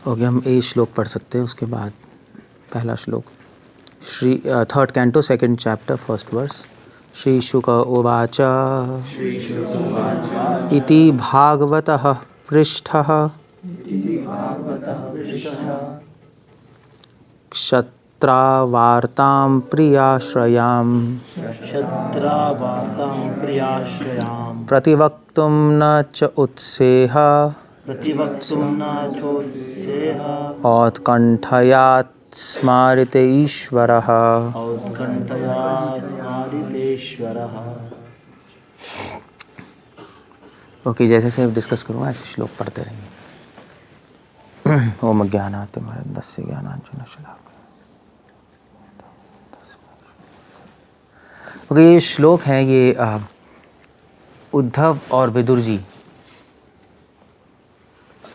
Okay, हम ए श्लोक पढ़ सकते हैं, उसके बाद पहला श्लोक। Shri third canto second chapter first verse. Shri Shuka उवाच इति भागवतः पृष्ठः क्षत्रावार्तां प्रियाश्रयां प्रतिवक्तुं न च उत्सेहः औत्कण्ठया स्मारित ईश्वरः। ओके, जैसे से डिस्कस करूँगा ऐसे श्लोक पढ़ते रहेंगे। ओम ज्ञानातिमरन्दस्य ज्ञानाञ्जनशलाकया। ओके, ये श्लोक है, ये उद्धव और विदुर जी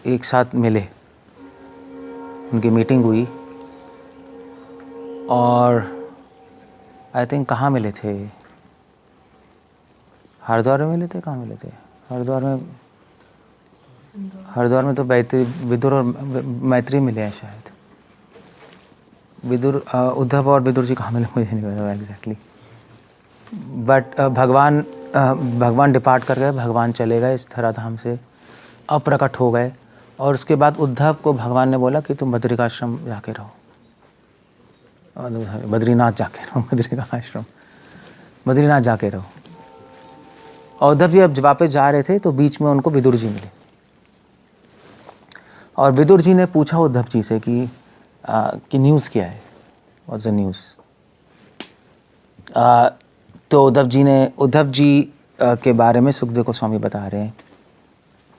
एक साथ मिले, उनकी मीटिंग हुई और आई थिंक कहाँ मिले थे? हरिद्वार में मिले थे। कहाँ मिले थे? हरिद्वार में तो विदुर और मैत्री मिले हैं शायद। उद्धव और विदुर जी कहाँ मिले मुझे नहीं पता एग्जैक्टली, बट भगवान डिपार्ट कर गए, भगवान चले गए इस धराधाम से, अप्रकट हो गए। और उसके बाद उद्धव को भगवान ने बोला कि तुम बद्रिकाश्रम जाके रहो, बद्रीनाथ जाके रहो, बद्रीनाथ जाके रहो। और उद्धव जी अब वापस जा रहे थे तो बीच में उनको विदुर जी मिले और विदुर जी ने पूछा उद्धव जी से कि न्यूज़ क्या है, व्हाट्स द न्यूज़। तो उद्धव जी के बारे में सुखदेव गोस्वामी बता रहे हैं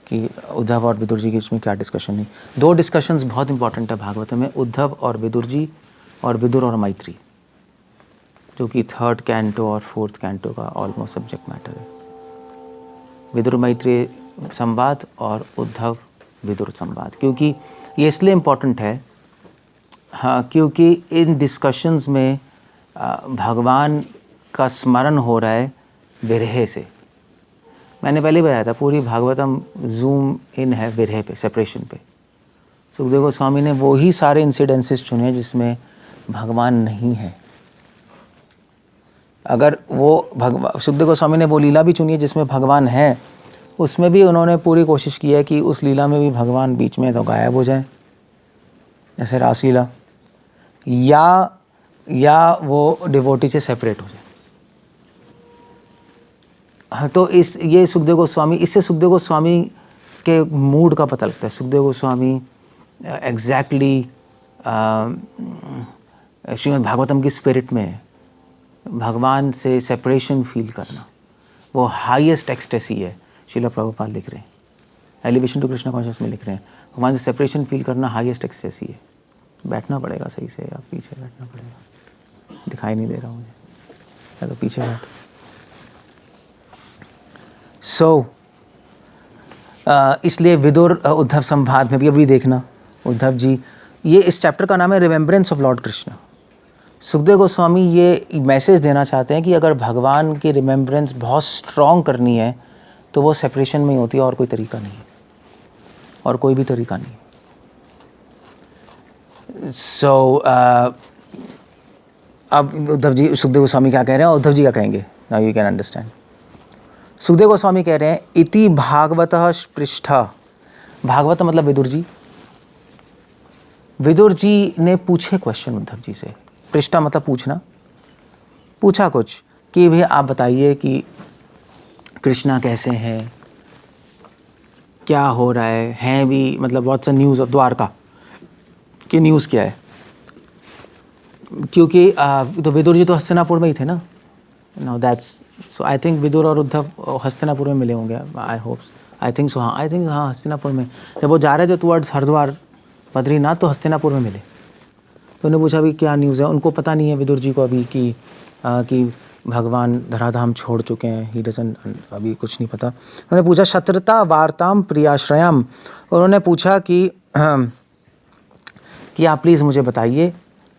कि उद्धव और विदुर जी के बीच में क्या डिस्कशन है। दो डिस्कशंस बहुत इंपॉर्टेंट है भागवत में, उद्धव और विदुर जी और विदुर और मैत्री, जो कि थर्ड कैंटो और फोर्थ कैंटो का ऑलमोस्ट सब्जेक्ट मैटर है। विदुर मैत्री संवाद और उद्धव विदुर संवाद, क्योंकि ये इसलिए इम्पॉर्टेंट है, हाँ, क्योंकि इन डिस्कशंस में भगवान का स्मरण हो रहा है विरह से। मैंने पहले बताया था, पूरी भागवतम जूम इन है विरह पे, सेपरेशन पे। सुखदेव गोस्वामी ने वो ही सारे इंसिडेंसेस चुने जिसमें भगवान नहीं है। अगर वो सुखदेव गोस्वामी ने वो लीला भी चुनी है जिसमें भगवान है, उसमें भी उन्होंने पूरी कोशिश की है कि उस लीला में भी भगवान बीच में तो गायब हो जाए, जैसे रासलीला, या वो डिवोटी से सेपरेट हो जाए। हाँ, तो इससे सुखदेव गोस्वामी के मूड का पता लगता है। सुखदेव गोस्वामी एग्जैक्टली श्रीमद् भागवतम की स्पिरिट में है। भगवान से सेपरेशन फील करना वो हाईएस्ट एक्सटेसी है। श्रील प्रभुपाद लिख रहे हैं, एलिवेशन टू कृष्णा कॉन्शियस में लिख रहे हैं, भगवान से सेपरेशन फील करना हाईएस्ट एक्सटेसी है। बैठना पड़ेगा सही से, आप पीछे बैठना पड़ेगा, दिखाई नहीं दे रहा मुझे, तो पीछे बैठ। इसलिए विदुर उद्धव संवाद में भी अभी देखना, उद्धव जी, ये इस चैप्टर का नाम है remembrance of Lord Krishna. Sukhdev Goswami ये मैसेज देना चाहते हैं कि अगर भगवान की रिमेम्बरेंस बहुत स्ट्रॉन्ग करनी है तो वो सेपरेशन में ही होती है, और कोई तरीका नहीं है, और कोई भी तरीका नहीं। अब सुखदेव गोस्वामी क्या कह रहे हैं, उद्धव जी क्या कहेंगे, now you can understand. Sukhdev Goswami कह रहे हैं इति भागवतः पृष्ठा, भागवत मतलब विदुर जी। विदुर जी ने पूछे क्वेश्चन उद्धव जी से, पृष्ठा मतलब पूछना, पूछा कुछ कि भैया आप बताइए कि कृष्णा कैसे हैं, क्या हो रहा है भी, मतलब what's the news of Dwarka, कि न्यूज़ क्या है। क्योंकि तो विदुर जी तो हस्तिनापुर में ही थे ना, no that's so I think Vidur और उद्धव हस्तिनापुर में मिले होंगे, आई थिंक सो, हाँ हस्तिनापुर में। जब वो जा रहे थे टुवर्ड्स हरिद्वार बद्रीनाथ तो हस्तिनापुर में मिले, तो उन्हें पूछा भी क्या न्यूज़ है। उनको पता नहीं है विदुर जी को अभी कि भगवान धराधाम छोड़ चुके हैं, ही डजंट, अभी कुछ नहीं पता। उन्होंने पूछा क्षत्रता वार्ताम प्रियाश्रयाम, उन्होंने पूछा कि आप प्लीज़ मुझे बताइए,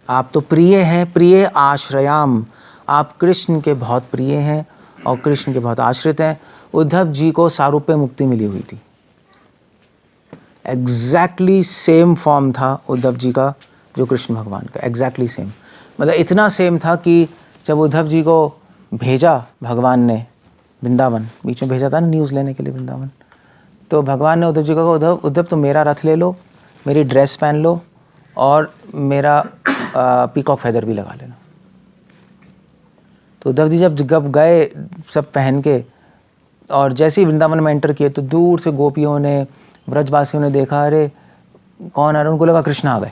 आप तो प्रिय हैं, प्रिय आश्रयाम, आप कृष्ण के बहुत प्रिय हैं और कृष्ण के बहुत आश्रित हैं। उद्धव जी को सारूप्य मुक्ति मिली हुई थी, एग्जैक्टली सेम फॉर्म था उद्धव जी का जो कृष्ण भगवान का, एग्जैक्टली सेम। मतलब इतना सेम था कि जब उद्धव जी को भेजा भगवान ने वृंदावन, बीच में भेजा था ना न्यूज़ लेने के लिए वृंदावन, तो भगवान ने उद्धव जी को कहा, उद्धव तुम मेरा रथ ले लो, मेरी ड्रेस पहन लो और मेरा पीकॉक फेदर भी लगा लेना। तो उद्धव जी जब गए सब पहन के, और जैसे ही वृंदावन में एंटर किए तो दूर से गोपियों ने, व्रजवासियों ने देखा, अरे कौन आ रहा है, उनको लगा कृष्ण आ गए,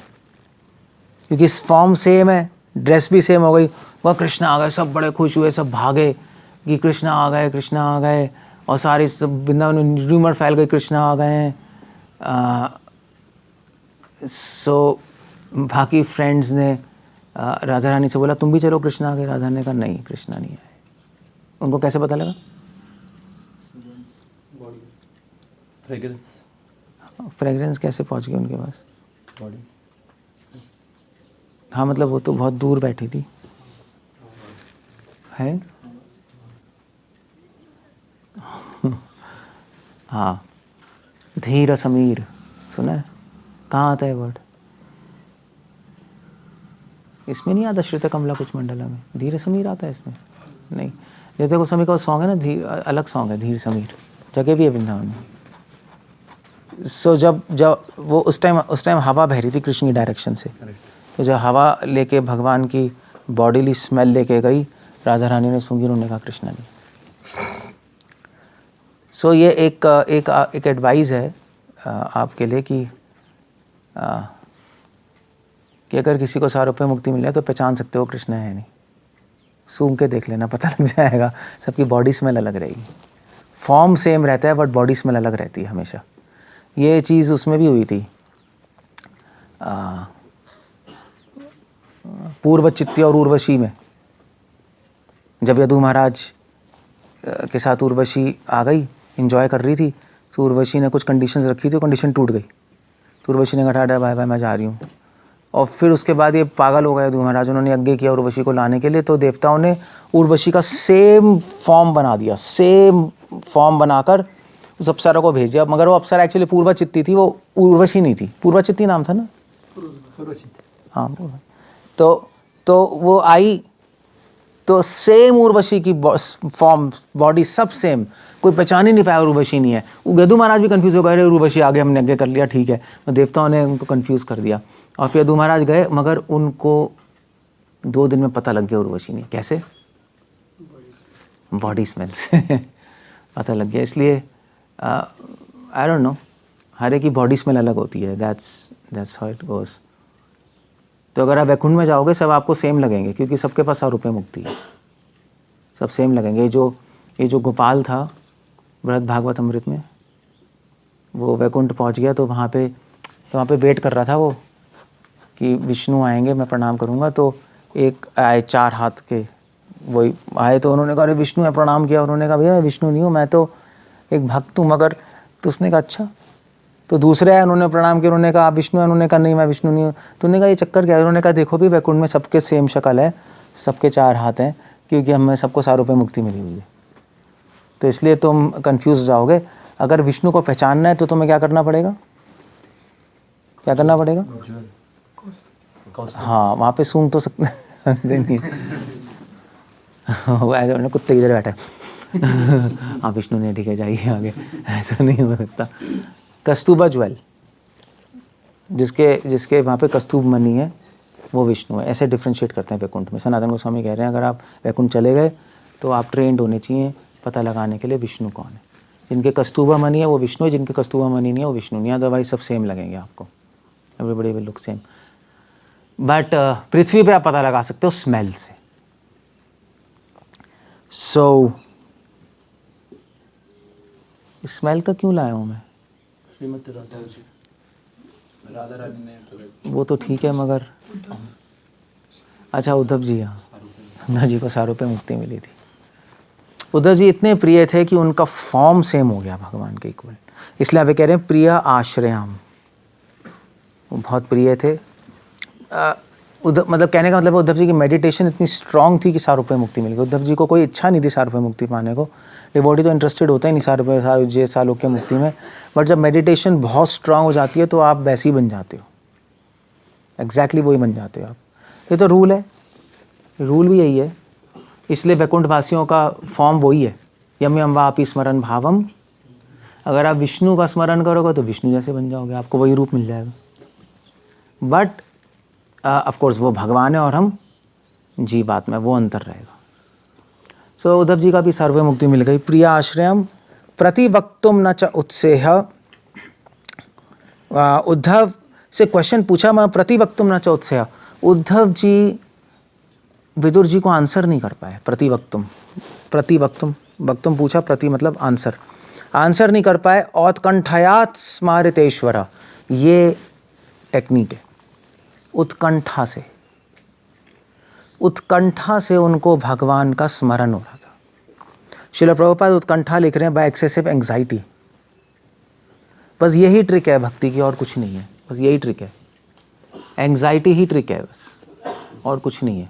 क्योंकि फॉर्म सेम है, ड्रेस भी सेम हो गई। वह कृष्ण आ गए, सब बड़े खुश हुए, सब भागे कि कृष्ण आ गए, कृष्ण आ गए, और सारे सब वृंदावन में रूमर फैल गई कृष्ण आ गए हैं। सो बाकी फ्रेंड्स ने राधा रानी से बोला तुम भी चलो, कृष्ण आ गए। राधा ने कहा नहीं, कृष्ण नहीं आए। उनको कैसे पता लगा? फ्रेग्रेंस कैसे पहुंच गई उनके पास? हाँ मतलब वो तो बहुत दूर बैठी थी है। हाँ, धीर समीर सुना है? कहाँ आता है वर्ड? इसमें नहीं आता श्वेता कमला कुछ मंडला में धीर समीर आता है इसमें? नहीं, ये देखो समीर का सॉन्ग है ना, धीर अलग सॉन्ग है, धीर समीर जगह भी है वृंदावन में। सो जब वो उस टाइम हवा बह रही थी कृष्ण की डायरेक्शन से, तो जब हवा लेके भगवान की बॉडीली स्मेल लेके गई, राधा रानी ने सूंघी, उन्होंने कहा कृष्ण नहीं। सो ये एक एडवाइस है आपके लिए कि अगर किसी को 100 रुपये मुक्ति मिले तो पहचान सकते हो कृष्ण है नहीं, सूंघ के देख लेना, पता लग जाएगा। सबकी बॉडी स्मेल अलग रहेगी, फॉर्म सेम रहता है बट बॉडी स्मेल अलग रहती है हमेशा। ये चीज़ उसमें भी हुई थी, पूर्व चित्ती और उर्वशी में, जब यदु महाराज के साथ उर्वशी आ गई, एंजॉय कर रही थी, तो उर्वशी ने कुछ कंडीशंस रखी थी, कंडीशन टूट गई, तो उर्वशी ने कहा बाय बाय मैं जा रही हूँ। और फिर उसके बाद ये पागल हो गए यदु महाराज, उन्होंने यज्ञ किया उर्वशी को लाने के लिए, तो देवताओं ने उर्वशी का सेम फॉर्म बना दिया, सेम फॉर्म बनाकर उस अप्सरा को भेज दिया। मगर वो अप्सरा एक्चुअली पूर्वा चित्ती थी, वो उर्वशी नहीं थी। पूर्वा चित्ती नाम था ना? हाँ। तो वो आई, तो सेम उर्वशी की फॉर्म, बॉडी सब सेम, कोई पहचान ही नहीं पाया उर्वशी नहीं है। यदु महाराज भी कंफ्यूज हो गए, उर्वशी आगे हमने यज्ञ कर लिया, ठीक है, तो देवताओं ने उनको कंफ्यूज कर दिया। और फिर यदु महाराज गए, मगर उनको 2 दिन में पता लग गया उर्वशी नहीं। कैसे? बॉडी स्मेल से पता लग गया। इसलिए आई डोंट नो, हर एक की बॉडी स्मेल अलग होती है, दैट्स हाउ इट गोज। तो अगर आप वैकुंठ में जाओगे सब आपको सेम लगेंगे, क्योंकि सबके पास 100 रुपये मुक्ति है, सब सेम लगेंगे। ये जो गोपाल था बृहद भागवत अमृत में, वो वैकुंठ पहुंच गया, तो वहाँ पे वेट कर रहा था वो कि विष्णु आएंगे, मैं प्रणाम करूँगा। तो एक आए 4 हाथ के, वही आए, तो उन्होंने कहा अरे विष्णु है, प्रणाम किया। उन्होंने कहा भैया मैं विष्णु नहीं हूँ, मैं तो एक भक्त हूँ। मगर तो उसने कहा अच्छा। तो दूसरे आए, उन्होंने प्रणाम किया, उन्होंने कहा आप विष्णु हैं? उन्होंने कहा नहीं मैं विष्णु नहीं हूँ। तो उन्होंने कहा ये चक्कर क्या है? उन्होंने कहा देखो भी वैकुंठ में सबके सेम शक्ल है, सबके 4 हाथ हैं, क्योंकि हमें सबको 100 रुपये मुक्ति मिली हुई है। तो इसलिए तुम कंफ्यूज जाओगे। अगर विष्णु को पहचानना है तो तुम्हें क्या करना पड़ेगा? क्या करना पड़ेगा? हाँ, वहाँ पे सूंघ तो सकते नहीं, कुत्ते इधर बैठे हाँ विष्णु ने, ठीक है जाइए आगे, ऐसा नहीं हो सकता। कस्तूबा ज्वेल, जिसके वहाँ पे कस्तूब मणि है, वो विष्णु है। ऐसे डिफ्रेंशिएट करते हैं वैकुंठ में। सनातन गोस्वामी कह रहे हैं अगर आप वैकुंठ चले गए तो आप ट्रेंड होने चाहिए पता लगाने के लिए विष्णु कौन है। जिनके कस्तूबा मणि है वो विष्णु है, जिनके कस्तूबा मणि नहीं है वो विष्णु नहीं है। अदरवाइज सब सेम लगेंगे आपको, everybody will look same. But पृथ्वी पे आप पता लगा सकते हो स्मेल से। सो स्मेल का क्यों लाया हूँ मैं? श्रीमती राधा जी, राधा रानी ने वो तो ठीक है, मगर अच्छा उद्धव जी, हाँ उद्धव जी को 100 रुपये मुक्ति मिली थी। उद्धव जी इतने प्रिय थे कि उनका फॉर्म सेम हो गया भगवान के इक्वल, इसलिए वे कह रहे हैं प्रिय आश्रयाम, वो बहुत प्रिय थे। मतलब कहने का मतलब उद्धव जी की मेडिटेशन इतनी स्ट्रांग थी कि 7 रुपये मुक्ति मिल गई। उद्धव जी को कोई इच्छा नहीं थी 7 रुपये मुक्ति पाने को, डिवोटी तो इंटरेस्टेड होता ही नहीं 7 रुपये 7 लोग के मुक्ति में, बट जब मेडिटेशन बहुत स्ट्रांग हो जाती है तो आप वैसे ही बन जाते हो, एग्जैक्टली वही बन जाते हो आप। ये तो रूल है, रूल भी यही है, इसलिए वैकुंठ वासियों का फॉर्म वही है, यम यम वापि स्मरण भावम। अगर आप विष्णु का स्मरण करोगे तो विष्णु जैसे बन जाओगे, आपको वही रूप मिल जाएगा। बट ऑफ कोर्स वो भगवान है और हम जीवात्मा में, वो अंतर रहेगा। सो उद्धव जी का भी सर्व मुक्ति मिल गई। प्रिय आश्रयम प्रतिवक्तुम न च उत्सेह। उद्धव से क्वेश्चन पूछा, मैं प्रतिवक्तुम न च उत्सेह। उद्धव जी विदुर जी को आंसर नहीं कर पाए। प्रतिवक्तुम वक्तुम पूछा, प्रति मतलब आंसर नहीं कर पाए। औत्कंठयात् स्मारितेश्वर, ये टेक्निक है, उत्कंठा से उनको भगवान का स्मरण हो रहा था। श्रील प्रभुपाद उत्कंठा लिख रहे हैं बाय एक्सेसिव एंग्जाइटी। बस यही ट्रिक है भक्ति की, और कुछ नहीं है, बस यही ट्रिक है, एंग्जाइटी ही ट्रिक है बस, और कुछ नहीं है।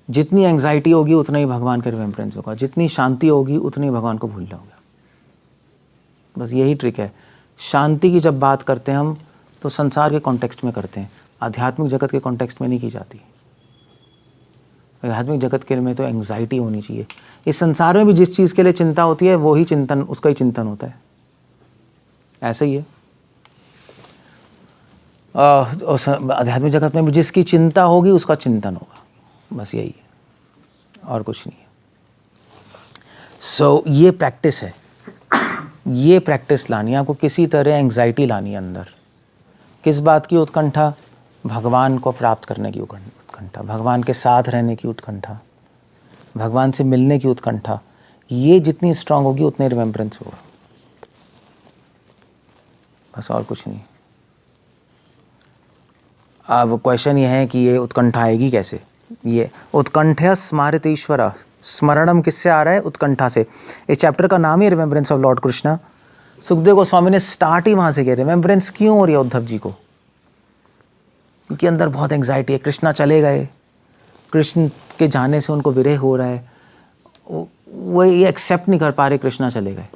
जितनी एंग्जाइटी होगी उतना ही भगवान का रिमेम्बरेंस होगा, जितनी शांति होगी उतनी ही भगवान को भूल जाओगे। बस यही ट्रिक है। शांति की जब बात करते हैं हम तो संसार के कॉन्टेक्स्ट में करते हैं, आध्यात्मिक जगत के कॉन्टेक्स्ट में नहीं की जाती। आध्यात्मिक जगत के में तो एंग्जाइटी होनी चाहिए। इस संसार में भी जिस चीज़ के लिए चिंता होती है वो ही चिंतन, उसका ही चिंतन होता है, ऐसा ही है। आध्यात्मिक जगत में भी जिसकी चिंता होगी उसका चिंतन होगा, बस यही है, और कुछ नहीं है। सो ये प्रैक्टिस है, ये प्रैक्टिस लानी है आपको, किसी तरह एंग्जाइटी लानी है अंदर। किस बात की उत्कंठा? भगवान को प्राप्त करने की उत्कंठा, भगवान के साथ रहने की उत्कंठा, भगवान से मिलने की उत्कंठा। ये जितनी स्ट्रांग होगी उतने रिमेम्बरेंस होगा, बस और कुछ नहीं। अब क्वेश्चन ये है कि ये उत्कंठा आएगी कैसे? ये उत्कंठा स्मारितेश्वर, स्मरणम किससे आ रहा है? उत्कंठा से। इस चैप्टर का नाम ही remembrance of lord Krishna. Sukhdev Goswami ने स्टार्ट ही वहाँ से किया। रिमेम्बरेंस क्यों हो रही है उद्धव जी को? क्योंकि अंदर बहुत एंग्जाइटी है, कृष्णा चले गए, कृष्ण के जाने से उनको विरह हो रहा है, वो ये एक्सेप्ट नहीं कर पा रहे कृष्णा चले गए।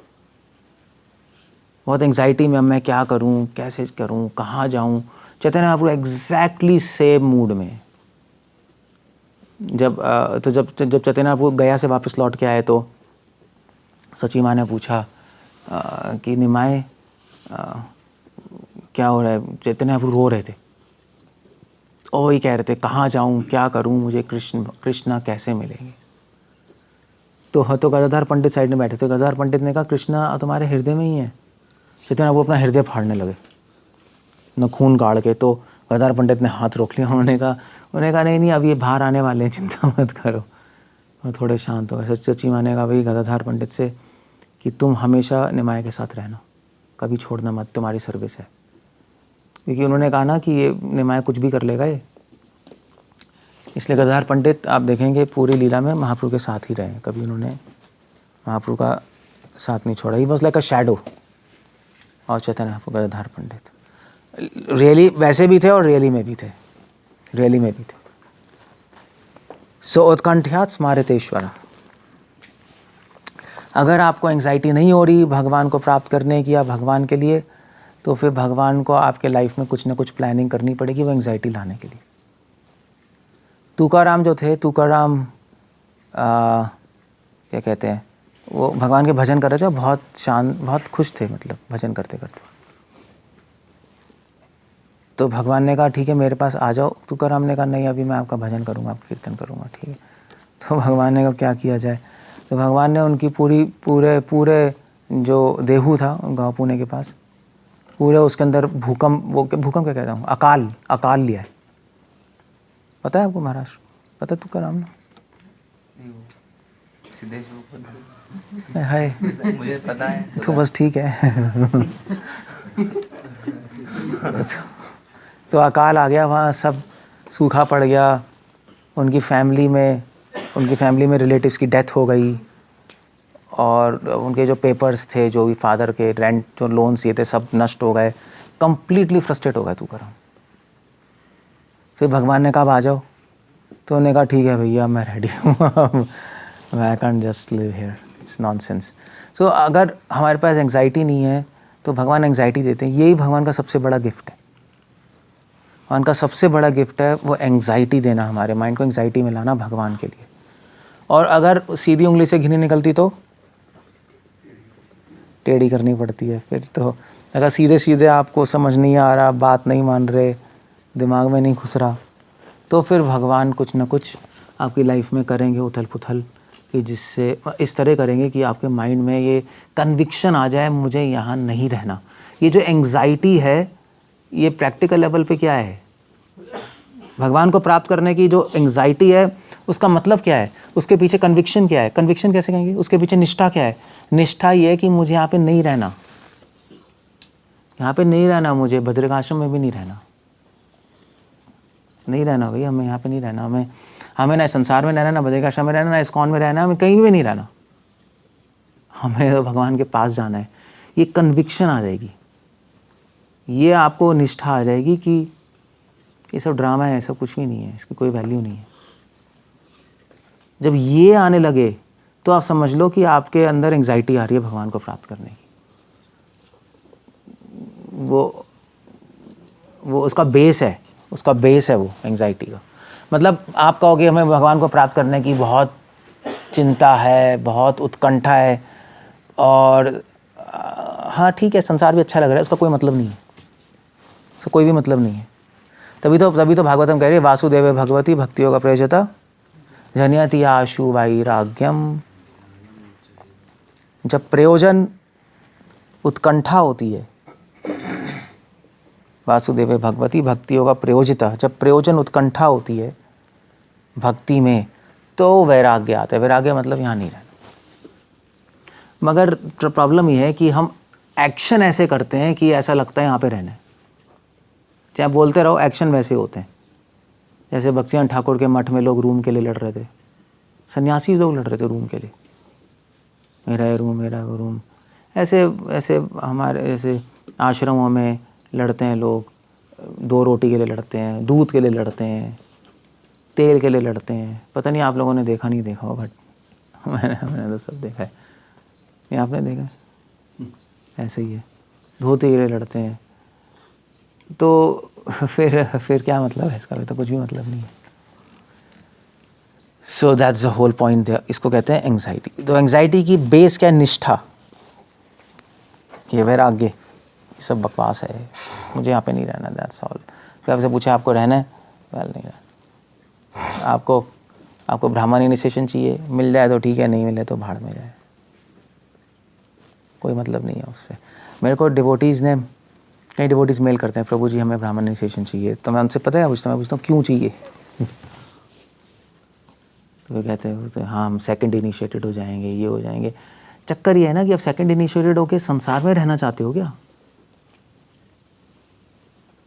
बहुत एंग्जाइटी में, मैं क्या करूं, कैसे करूं, कहाँ जाऊं। Chaitanya Mahaprabhu exactly same mood में। जब चैतन्य महाप्रभु गया से वापस लौट के आए तो सची माँ ने पूछा कि निमाय क्या हो रहा है? चैतन्य महाप्रभु रो रहे थे, ओ ही कह रहे थे कहाँ जाऊं, क्या करूं, मुझे कृष्णा कैसे मिलेंगे। तो गदाधर पंडित साइड में बैठे थे। गदाधर पंडित ने कहा कृष्णा तुम्हारे हृदय में ही है। चैतन्य वो अपना हृदय फाड़ने लगे न खून गाड़ के। तो गदाधर पंडित ने हाथ रोक लिया। उन्होंने कहा नहीं अब ये बाहर आने वाले हैं, चिंता मत करो। और थोड़े शांत हो गए। सच्ची माँ ने कहा भाई गदाधर पंडित से कि तुम हमेशा निमाय के साथ रहना, कभी छोड़ना मत, तुम्हारी सर्विस है। क्योंकि उन्होंने कहा ना कि ये निमाय कुछ भी कर लेगा ये, इसलिए गदाधर पंडित आप देखेंगे पूरी लीला में महाप्रभु के साथ ही रहे, कभी उन्होंने महाप्रभु का साथ नहीं छोड़ा। He was like a shadow. और चैतन्य महाप्रभु गदाधर पंडित रियली वैसे भी थे और रियली में भी थे, रियली में भी थे। सो उत्कंठयात् स्मारितेश्वर। अगर आपको एंग्जाइटी नहीं हो रही भगवान को प्राप्त करने की या भगवान के लिए, तो फिर भगवान को आपके लाइफ में कुछ ना कुछ प्लानिंग करनी पड़ेगी वो एंग्जाइटी लाने के लिए। तुकाराम जो थे, तुकाराम क्या कहते हैं, वो भगवान के भजन कर रहे थे, बहुत शांत, बहुत खुश थे, मतलब भजन करते करते। तो भगवान ने कहा ठीक है मेरे पास आ जाओ। तुकाराम ने कहा नहीं अभी मैं आपका भजन करूँगा, आपका कीर्तन करूँगा। ठीक है। तो भगवान ने कहा क्या किया जाए? तो भगवान ने उनकी पूरे जो देहू था गाँव पुणे के पास, पूरे उसके अंदर भूकंप क्या कहता हूँ, अकाल लिया है। पता है आपको महाराष्ट्र? पता है तुकाराम ना? है मुझे पता है तो बस ठीक है। तो अकाल आ गया वहाँ, सब सूखा पड़ गया। उनकी फैमिली में रिलेटिव्स की डेथ हो गई, और उनके जो पेपर्स थे, जो भी फादर के रेंट जो लोन्स ये थे, सब नष्ट हो गए। कंप्लीटली फ्रस्ट्रेट हो गए तुकाराम। फिर भगवान ने कहा आ जाओ, तो उन्होंने कहा ठीक है भैया मैं रेडी हूँ, I can't just live here, it's nonsense. So अगर हमारे पास एंग्जाइटी नहीं है तो भगवान एंग्जाइटी देते हैं, यही भगवान का सबसे बड़ा गिफ्ट है। भगवान का सबसे बड़ा गिफ्ट है वो एंग्जाइटी देना, हमारे माइंड को एंग्जाइटी में लाना भगवान के लिए। और अगर सीधी उंगली से घी नहीं निकलती तो टेढ़ी करनी पड़ती है। फिर तो अगर सीधे सीधे आपको समझ नहीं आ रहा, बात नहीं मान रहे, दिमाग में नहीं घुस रहा, तो फिर भगवान कुछ ना कुछ आपकी लाइफ में करेंगे उथल पुथल, कि जिससे इस तरह करेंगे कि आपके माइंड में ये कन्विक्शन आ जाए मुझे यहाँ नहीं रहना। ये जो एंग्जाइटी है ये प्रैक्टिकल लेवल पे क्या है, भगवान को प्राप्त करने की जो एंग्जाइटी है उसका मतलब क्या है, उसके पीछे कन्विक्शन क्या है, कन्विक्शन कैसे कहेंगे, उसके पीछे निष्ठा क्या है। निष्ठा ये है कि मुझे यहाँ पे नहीं रहना, यहाँ पे नहीं रहना, मुझे बद्रिकाश्रम में भी नहीं रहना, नहीं रहना भाई, हमें यहाँ पे नहीं रहना, हमें ना संसार में रहना, ना बद्रिकाश्रम में रहना, ना इस्कॉन में रहना, हमें कहीं भी नहीं रहना, हमें तो भगवान के पास जाना है। ये कन्विक्शन आ जाएगी, ये आपको निष्ठा आ जाएगी कि ये सब ड्रामा है, सब कुछ भी नहीं है, इसकी कोई वैल्यू नहीं है। जब ये आने लगे तो आप समझ लो कि आपके अंदर एंग्जाइटी आ रही है भगवान को प्राप्त करने की। वो उसका बेस है, उसका बेस है वो एंग्जाइटी का। मतलब आप कहोगे हमें भगवान को प्राप्त करने की बहुत चिंता है, बहुत उत्कंठा है, और हाँ ठीक है संसार भी अच्छा लग रहा है, उसका कोई मतलब नहीं है, उसका कोई भी मतलब नहीं है। तभी तो भागवतम कह रही है वासुदेवे भगवती भक्ति योगा प्रयोजता जनयति आशु वैराग्यम। जब प्रयोजन उत्कंठा होती है, वासुदेवे भगवती भक्ति योगा प्रयोजिता, जब प्रयोजन उत्कंठा होती है भक्ति में तो वैराग्य आता है। वैराग्य मतलब यहाँ नहीं रहना। मगर प्रॉब्लम ये है कि हम एक्शन ऐसे करते हैं कि ऐसा लगता है यहाँ पे रहना है। चाहे बोलते रहो, एक्शन वैसे होते हैं। जैसे बख्तियार ठाकुर के मठ में लोग रूम के लिए लड़ रहे थे, सन्यासी लोग लड़ रहे थे रूम के लिए, मेरा ये रूम, मेरा वो रूम। ऐसे ऐसे हमारे ऐसे आश्रमों में लड़ते हैं लोग, 2 रोटी के लिए लड़ते हैं, दूध के लिए लड़ते हैं, तेल के लिए लड़ते हैं। पता नहीं आप लोगों ने देखा नहीं देखा हो, बट मैंने तो सब देखा है। ये आपने देखा, ऐसे ही है, धोती के लिए लड़ते हैं। तो फिर क्या मतलब है इसका, तो कुछ भी मतलब नहीं है। So that's the whole point. इसको कहते हैं एंग्जाइटी। तो एंग्जाइटी की बेस क्या है, निष्ठा, ये वैराग्य, ये सब बकवास है, मुझे यहाँ पे नहीं रहना, दैट्स ऑल। फिर आपसे पूछे आपको रहना है, वेल नहीं रहना। आपको ब्राह्मण इनिशिएशन चाहिए, मिल जाए तो ठीक है, नहीं मिले तो भाड़ में जाए, कोई मतलब नहीं है उससे। मेरे को डिवोटीज़ ने, कई डिवोटीज़ मेल करते हैं, प्रभु जी हमें ब्राह्मण इनिशिएशन चाहिए। तो मैं उनसे पता है पूछता हूँ क्यों चाहिए। तो वो कहते हैं तो हाँ हम सेकंड इनिशिएटेड हो जाएंगे, ये हो जाएंगे। चक्कर ये है ना कि आप सेकंड इनिशिएटेड होके संसार में रहना चाहते हो क्या?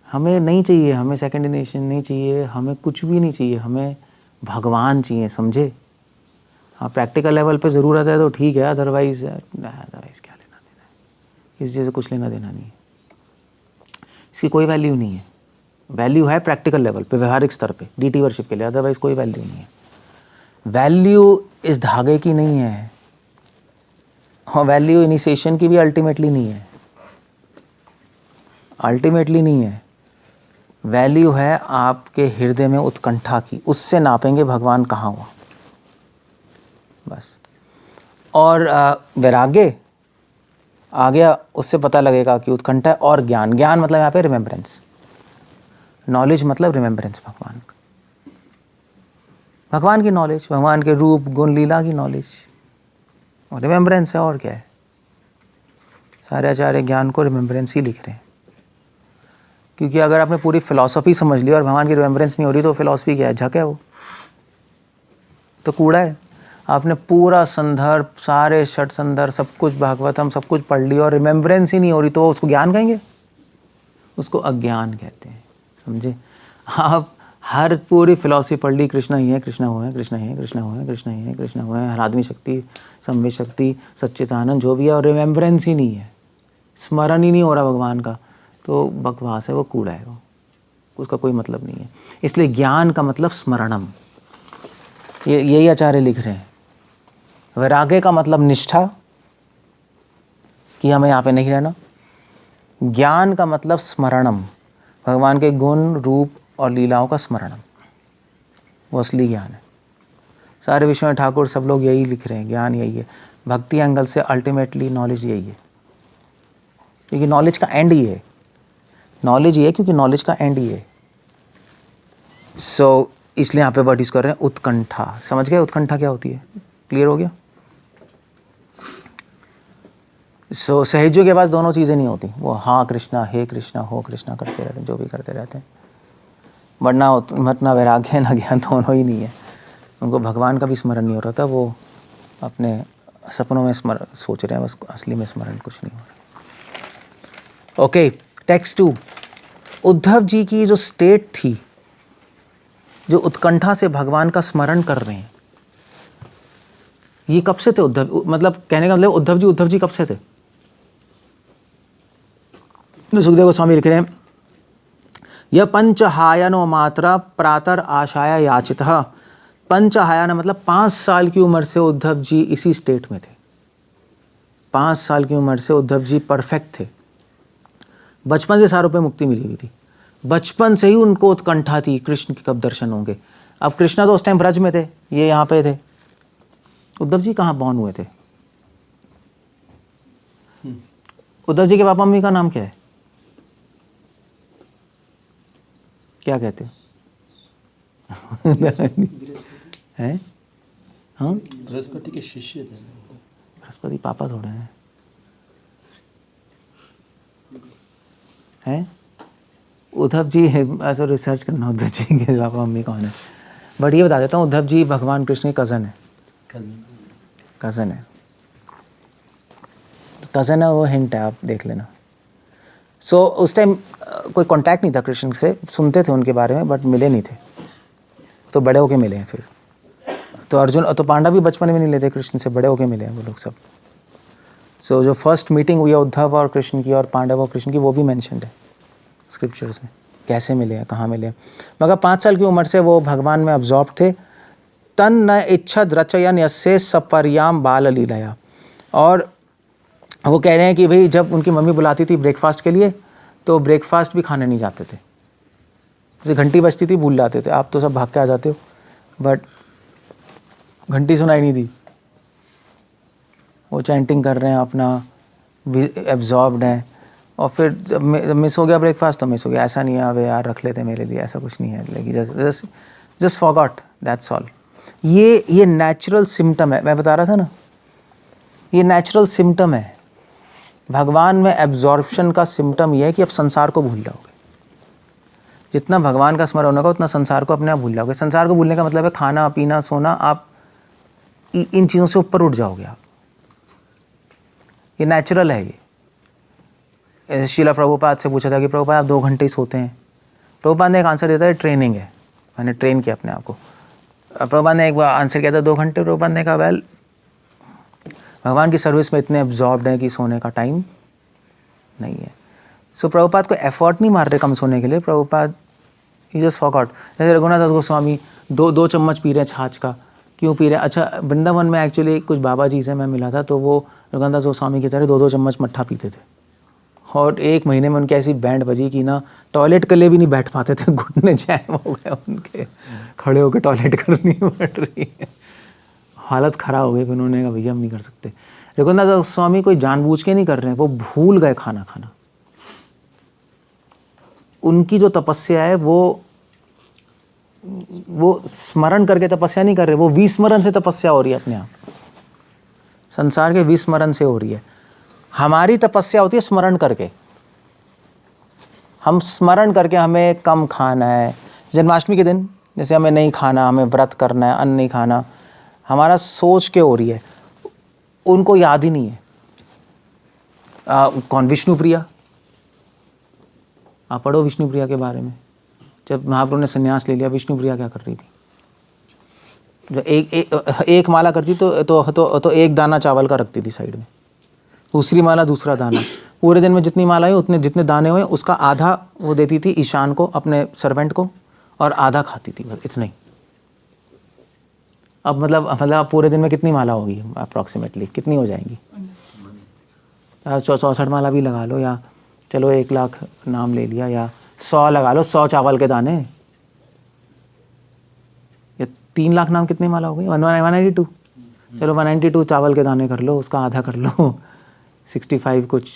हमें नहीं चाहिए, हमें सेकंड इनिशिएशन नहीं चाहिए, हमें कुछ भी नहीं चाहिए, हमें भगवान चाहिए, समझे। हाँ प्रैक्टिकल लेवल पे ज़रूरत है तो ठीक है, अदरवाइज़ क्या लेना देना है, इस चीज़ से कुछ लेना देना नहीं है, इसकी कोई वैल्यू नहीं है। वैल्यू है प्रैक्टिकल लेवल पे, व्यवहारिक स्तर पे, डीटी वर्शिप के लिए, अदरवाइज़ कोई वैल्यू नहीं है। वैल्यू इस धागे की नहीं है, हाँ वैल्यू इनिशिएशन की भी अल्टीमेटली नहीं है, अल्टीमेटली नहीं है। वैल्यू है आपके हृदय में उत्कंठा की, उससे नापेंगे भगवान कहाँ हुआ, बस। और वैराग्य आ गया, उससे पता लगेगा कि उत्कंठा है। और ज्ञान, ज्ञान मतलब यहाँ पे रिमेम्बरेंस, नॉलेज मतलब रिमेम्बरेंस, भगवान की नॉलेज, भगवान के रूप गुण लीला की नॉलेज और रिमेम्बरेंस है। और क्या है, सारे आचार्य ज्ञान को रिमेम्बरेंस ही लिख रहे हैं। क्योंकि अगर आपने पूरी फिलॉसफी समझ ली और भगवान की रिमेम्बरेंस नहीं हो रही तो फिलॉसफी क्या है, झक है, वो तो कूड़ा है। आपने पूरा संदर्भ, सारे षट संदर्भ, सब कुछ भागवतम सब कुछ पढ़ लिया और रिमेम्बरेंस ही नहीं हो रही तो उसको ज्ञान कहेंगे? उसको अज्ञान कहते हैं, समझे। आप हर पूरी फिलॉसफी पढ़ ली, कृष्ण ही है, कृष्ण हुआ है, कृष्ण ही है, कृष्ण हुआ है, कृष्ण ही है, कृष्ण हुआ है, आराधनी शक्ति, संवित शक्ति, सच्चिदानंद, जो भी है, और रिमेम्बरेंस ही नहीं है, स्मरण ही नहीं हो रहा भगवान का, तो बकवास है, वो कूड़ा है वो। उसका कोई मतलब नहीं है। इसलिए ज्ञान का मतलब स्मरणम, यही आचार्य लिख रहे हैं। वैराग्य का मतलब निष्ठा, कि हमें यहाँ पे नहीं रहना। ज्ञान का मतलब स्मरणम, भगवान के गुण रूप और लीलाओं का स्मरणम, वो असली ज्ञान है। सारे विश्वनाथ ठाकुर सब लोग यही लिख रहे हैं, ज्ञान यही है। भक्ति एंगल से अल्टीमेटली नॉलेज यही है, क्योंकि नॉलेज का एंड ही है। नॉलेज ये है क्योंकि नॉलेज का एंड ही है। सो इसलिए यहाँ पे वर्ड यूज कर रहे हैं उत्कंठा। समझ गए उत्कंठा क्या होती है? क्लियर हो गया? सो सहजों के पास दोनों चीज़ें नहीं होती। वो हाँ कृष्णा, हे कृष्णा, हो कृष्णा करते रहते हैं, जो भी करते रहते हैं। बट ना वैराग्य ना ज्ञान, दोनों ही नहीं है। उनको भगवान का भी स्मरण नहीं हो रहा था, वो अपने सपनों में सोच रहे हैं, बस असली में स्मरण कुछ नहीं हो रहा। Okay, text 2। उद्धव जी की जो स्टेट थी, जो उत्कंठा से भगवान का स्मरण कर रहे हैं, ये कब से थे उद्धव? मतलब कहने का मतलब उद्धव जी कब से थे? सुखदेव गोस्वामी लिख रहे हैं, यह पंचहायनो मात्रा प्रातर आशाया याचितः। पंचहायन मतलब 5 साल की उम्र से उद्धव जी इसी स्टेट में थे। 5 साल की उम्र से उद्धव जी परफेक्ट थे। बचपन से सारों पे मुक्ति मिली हुई थी। बचपन से ही उनको उत्कंठा थी कृष्ण के कब दर्शन होंगे। अब कृष्णा तो उस टाइम ब्रज में थे, ये यहाँ पे थे। उद्धव जी कहाँ बॉर्न हुए थे? उद्धव जी के पापा मम्मी का नाम क्या है? क्या कहते हो? हैं? हाँ, बृहस्पति के शिष्य थे। बृहस्पति पापा थोड़े हैं? उद्धव जी ऐसा रिसर्च करना उद्धव जी के पापा मम्मी कौन है। बट ये बता देता हूँ, उद्धव जी भगवान कृष्ण के कज़न है। कज़न है, कज़न है, वो हिंट है, आप देख लेना। सो उस टाइम कोई कांटेक्ट नहीं था कृष्ण से, सुनते थे उनके बारे में बट मिले नहीं थे, तो बड़े होके मिले हैं फिर। तो अर्जुन तो पांडव भी बचपन में नहीं लेते कृष्ण से, बड़े होके मिले हैं वो लोग सब। सो जो फर्स्ट मीटिंग हुई है उद्धव और कृष्ण की और पांडव और कृष्ण की, वो भी मेंशन्ड है स्क्रिप्चर्स में, कैसे मिले हैं, कहाँ मिले हैं। मगर 5 साल की उम्र से वो भगवान में अब्जॉर्ब थे। तन न इच्छद रचयन यस्से सपर्याम बाल लीलाया। और वो कह रहे हैं कि भाई जब उनकी मम्मी बुलाती थी ब्रेकफास्ट के लिए, तो ब्रेकफास्ट भी खाने नहीं जाते थे। जैसे घंटी बजती थी भूल जाते थे। आप तो सब भाग के आ जाते हो, बट घंटी सुनाई नहीं दी। वो चैंटिंग कर रहे हैं, अपना एब्जॉर्ब्ड हैं। और फिर जब मिस हो गया ब्रेकफास्ट तो मिस हो गया, ऐसा नहीं है अबे यार रख लेते मेरे लिए, ऐसा कुछ नहीं है। लेकिन जस्ट फॉरगॉट, दैट्स ऑल। ये नेचुरल सिम्टम है, मैं बता रहा था ना, ये नेचुरल सिम्टम है। भगवान में एब्जॉर्प्शन का सिम्टम ये है कि अब संसार को भूल जाओगे। जितना भगवान का स्मरण होगा उतना संसार को अपने आप भूल जाओगे। संसार को भूलने का मतलब है खाना पीना सोना, आप इन चीज़ों से ऊपर उठ जाओगे आप। ये नेचुरल है। ये शीला प्रभुपाद से पूछा था कि प्रभुपाद आप 2 घंटे ही सोते हैं। प्रभुपाद ने एक आंसर देता है, ट्रेनिंग है, मैंने ट्रेन किया अपने आप को। प्रभुपाद ने एक बार आंसर किया था 2 घंटे। प्रभुपाद ने कहा वेल भगवान की सर्विस में इतने एब्जॉर्ब्ड है कि सोने का टाइम नहीं है। सो प्रभुपाद को एफर्ट नहीं मार रहे कम सोने के लिए। प्रभुपाद ही जस्ट फॉरगॉट। जैसे रघुनाथ दास गोस्वामी 2 चम्मच पी रहे हैं छाछ का, क्यों पी रहे हैं? अच्छा, वृंदावन में एक्चुअली कुछ बाबा जी से मैं मिला था, तो वो रघुनाथ दास गोस्वामी की तरह 2 चम्मच मट्ठा पीते थे। और 1 महीने में उनकी ऐसी बैंड बजी कि ना टॉयलेट के लिए भी नहीं बैठ पाते थे, घुटने जैम हो गए उनके, खड़े होकर टॉयलेट करनी पड़ रही है, हालत ख़राब हो गई। उन्होंने कहा भैया हम नहीं कर सकते। रघुनाथ दास गोस्वामी कोई जानबूझ के नहीं कर रहे हैं, वो भूल गए खाना खाना। उनकी जो तपस्या है वो स्मरण करके तपस्या नहीं कर रहे, वो विस्मरण से तपस्या हो रही है अपने आप। संसार के विस्मरण से हो रही है। हमारी तपस्या होती है स्मरण करके। हम स्मरण करके हमें कम खाना है। जन्माष्टमी के दिन जैसे हमें नहीं खाना, हमें व्रत करना है, अन्न नहीं खाना, हमारा सोच के हो रही है। उनको याद ही नहीं है। कौन? विष्णुप्रिया। आप पढ़ो विष्णुप्रिया के बारे में। जब महाप्रभु ने संन्यास ले लिया, विष्णुप्रिया क्या कर रही थी? जो एक माला करती तो 1 दाना चावल का रखती थी साइड में, दूसरी माला दूसरा दाना, पूरे दिन में जितनी माला हुई उतने जितने दाने हुए उसका आधा वो देती थी ईशान को, अपने सर्वेंट को, और आधा खाती थी, बस इतना ही। अब मतलब पूरे दिन में कितनी माला होगी अप्रॉक्सीमेटली, कितनी हो जाएंगी? 64 माला भी लगा लो, या चलो 1 लाख नाम ले लिया, या 100 लगा लो, 100 चावल के दाने, या 3 लाख नाम कितनी माला हो गई? 192। चलो 192 चावल के दाने कर लो, उसका आधा कर लो, 65 कुछ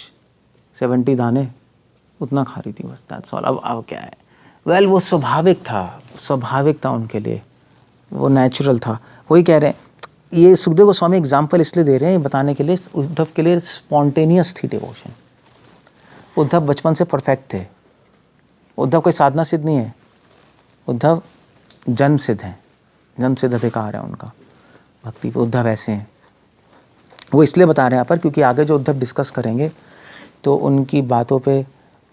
70 दाने, उतना खा रही थी बस, दैट्स ऑल। अब क्या है, वेल वो स्वाभाविक था उनके लिए, वो नेचुरल था। वही कह रहे हैं, ये सुखदेव गोस्वामी एग्जाम्पल इसलिए दे रहे हैं बताने के लिए, उद्धव के लिए स्पॉन्टेनियस थी डिवोशन। उद्धव बचपन से परफेक्ट थे, उद्धव कोई साधना सिद्ध नहीं है, उद्धव जन्म सिद्ध हैं, जन्म सिद्ध अधिकार है उनका भक्ति पे, उद्धव ऐसे हैं। वो इसलिए बता रहे हैं यहाँ पर क्योंकि आगे जो उद्धव डिस्कस करेंगे तो उनकी बातों पे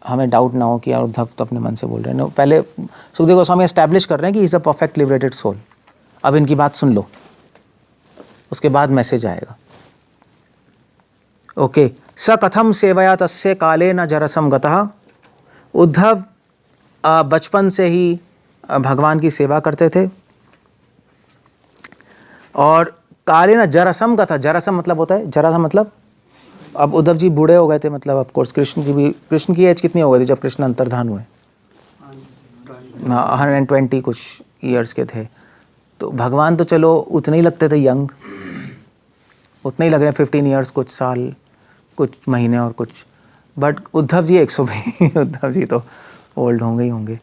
हमें डाउट ना हो कि यार उद्धव तो अपने मन से बोल रहे हैं। पहले सुखदेव गोस्वामी एस्टैब्लिश कर रहे हैं कि is a perfect liberated soul. अब इनकी बात सुन लो, उसके बाद मैसेज आएगा। ओके, स कथम सेवया तस्य काले न जरसम गतः। उद्धव बचपन से ही भगवान की सेवा करते थे, और काले न जरसम गतः, जरसम मतलब होता है, जरा सा मतलब, अब उद्धव जी बूढ़े हो गए थे, मतलब ऑफ कोर्स कृष्ण की एज कितनी हो गई थी जब कृष्ण अंतर्धान हुए? 120 कुछ ईयर्स के थे। तो भगवान तो चलो उतने ही लगते थे यंग, उतने ही लग रहे हैं, 15 ईयर्स कुछ साल कुछ महीने और कुछ, बट उद्धव जी 120 उद्धव जी तो ओल्ड होंगे ही होंगे।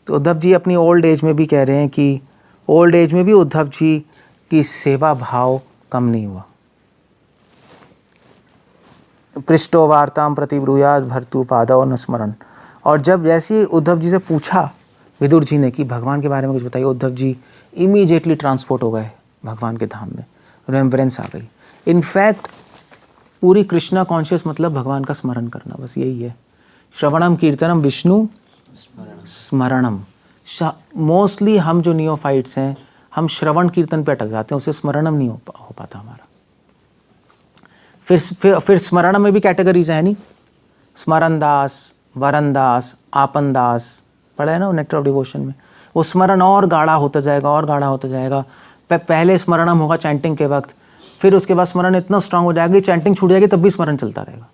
तो उद्धव जी अपनी ओल्ड एज में भी कह रहे हैं कि ओल्ड एज में भी उद्धव जी की सेवा भाव कम नहीं हुआ। पृष्ठो वार्ताम प्रतिब्रूयाद भर्तु पादौ न स्मरण। और जब जैसे उद्धव जी से पूछा विदुर जी ने कि भगवान के बारे में कुछ बताइए, उद्धव जी इमीडिएटली ट्रांसपोर्ट हो गए भगवान के धाम में, रेम्बरेंस आ गई। इनफैक्ट पूरी कृष्णा कॉन्शियस मतलब भगवान का स्मरण करना, बस यही है। श्रवणम कीर्तनम विष्णु स्मरणम। मोस्टली हम जो नियोफाइट्स हैं हम श्रवण कीर्तन पे अटक जाते हैं, उसे स्मरणम नहीं हो पाता हमारा। फिर स्मरण में भी कैटेगरीज है नहीं, स्मरण दास, वरण दास, आपन दास, पढ़ा है ना नेक्टर ऑफ डिवोशन में। वो स्मरण और गाढ़ा होता जाएगा और गाढ़ा होता जाएगा। पहले स्मरणम होगा चैंटिंग के वक्त, फिर उसके बाद स्मरण इतना स्ट्रांग हो जाएगा कि चैंटिंग छूट जाएगी तब भी स्मरण चलता रहेगा,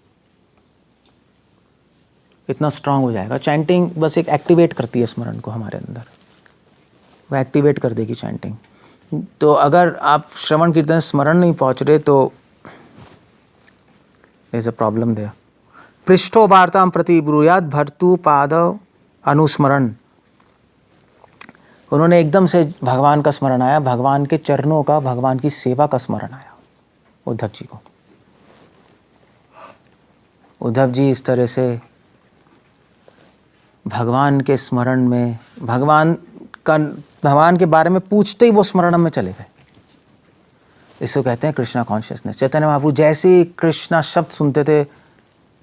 इतना स्ट्रांग हो जाएगा। चैंटिंग बस एक एक्टिवेट करती है स्मरण को हमारे अंदर, वो एक्टिवेट कर देगी चैंटिंग। तो अगर आप श्रवण कीर्तन स्मरण नहीं पहुंच रहे तो there is a problem there. पृष्ठो वार्ताम प्रति ब्रूयाद भर्तु पादव अनुस्मरण। उन्होंने एकदम से भगवान का स्मरण आया, भगवान के चरणों का, भगवान की सेवा का स्मरण आया उद्धव जी को। उद्धव जी इस तरह से भगवान के स्मरण में, भगवान के बारे में पूछते ही वो स्मरण में चले गए। इसको कहते हैं कृष्णा कॉन्शियसनेस। चैतन्य महाप्रभु जैसे ही कृष्णा शब्द सुनते थे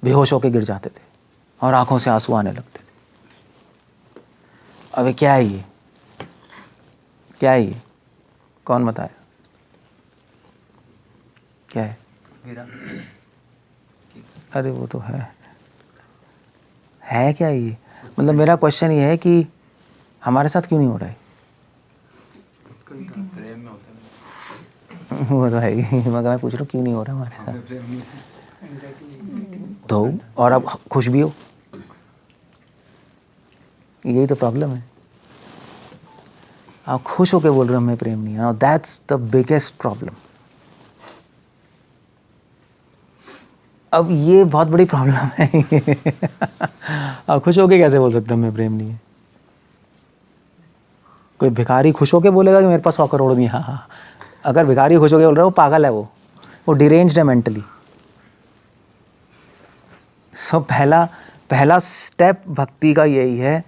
बेहोश होकर गिर जाते थे और आंखों से आंसू आने लगते थे। अबे क्या है ये, क्या है ये, कौन बताया क्या है? अरे वो तो है क्या ये? मतलब मेरा क्वेश्चन ये है कि हमारे साथ क्यों नहीं हो रहा है? वो तो है ही, मगर मैं पूछ रहा हूँ क्यों नहीं हो रहा हमारे साथ? तो और अब खुश भी हो, यही तो प्रॉब्लम है। आप खुश होके बोल रहे हो हमें प्रेम नहीं है, दैट्स द बिगेस्ट प्रॉब्लम। अब ये बहुत बड़ी प्रॉब्लम है। आप खुश होके कैसे बोल सकते हो हमें प्रेम नहीं है? कोई भिखारी खुश होके बोलेगा कि मेरे पास 100 करोड़ नहीं है? हाँ, अगर भिखारी खुश होके बोल रहा है वो पागल है, वो डिरेंज्ड है मेंटली। सो पहला स्टेप भक्ति का यही है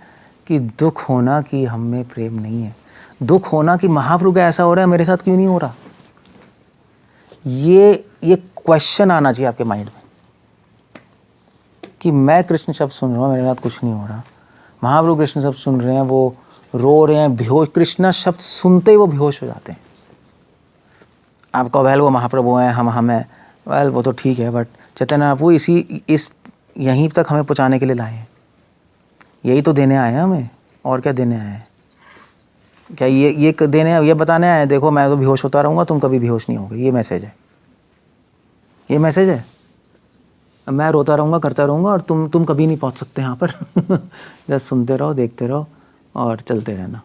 कि दुख होना कि हम में प्रेम नहीं है, दुख होना कि महाप्रभु का ऐसा हो रहा है मेरे साथ क्यों नहीं हो रहा। ये क्वेश्चन आना चाहिए आपके माइंड में कि मैं कृष्ण शब्द सुन रहा हूँ, मेरे साथ कुछ नहीं हो रहा। महाप्रभु कृष्ण शब्द सुन रहे हैं, वो रो रहे हैं, बेहोश, कृष्ण शब्द सुनते ही वो बेहोश हो जाते हैं। आपको वेल वो महाप्रभु हैं, हम हैं, वेल वो तो ठीक है, बट चैतन्य महाप्रभु यहीं तक हमें पहुंचाने के लिए लाए हैं, यही तो देने आए हैं हमें, और क्या देने आए हैं? क्या ये देने, ये बताने आए हैं देखो मैं तो बेहोश होता रहूँगा, तुम कभी बेहोश नहीं होगे, ये मैसेज है, ये मैसेज है। मैं रोता रहूँगा, करता रहूँगा, और तुम कभी नहीं पहुँच सकते यहाँ पर बस सुनते रहो, देखते रहो और चलते रहना।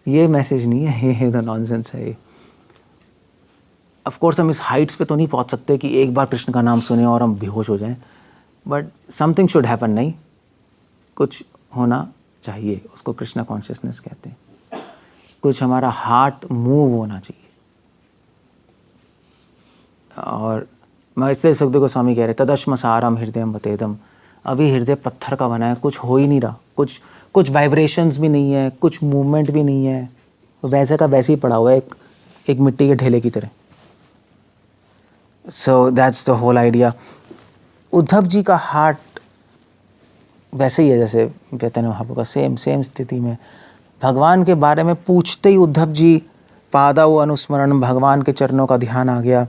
ये मैसेज नहीं है, ये तो नॉनसेंस है ये। ऑफ कोर्स हम इस हाइट्स पे तो नहीं पहुँच सकते कि एक बार कृष्ण का नाम सुने और हम बेहोश हो जाएं, बट समथिंग शुड हैपन, नहीं कुछ होना चाहिए, उसको कृष्णा कॉन्शियसनेस कहते हैं। कुछ हमारा हार्ट मूव होना चाहिए। और मैं इसलिए सुखदेव गोस्वामी कह रहे तदश्म सारम हृदयम बतेदम, अभी हृदय पत्थर का बना है, कुछ हो ही नहीं रहा, कुछ वाइब्रेशंस भी नहीं है, कुछ मूवमेंट भी नहीं है, वैसे का वैसे ही पड़ा हुआ है, एक मिट्टी के ढेले की तरह। So that's the whole idea. Uddhav ji का हार्ट वैसे ही है जैसे चैतन्य महाप्रभु का, सेम स्थिति में। भगवान के बारे में पूछते ही उद्धव जी पादाव अनुस्मरण, भगवान के चरणों का ध्यान आ गया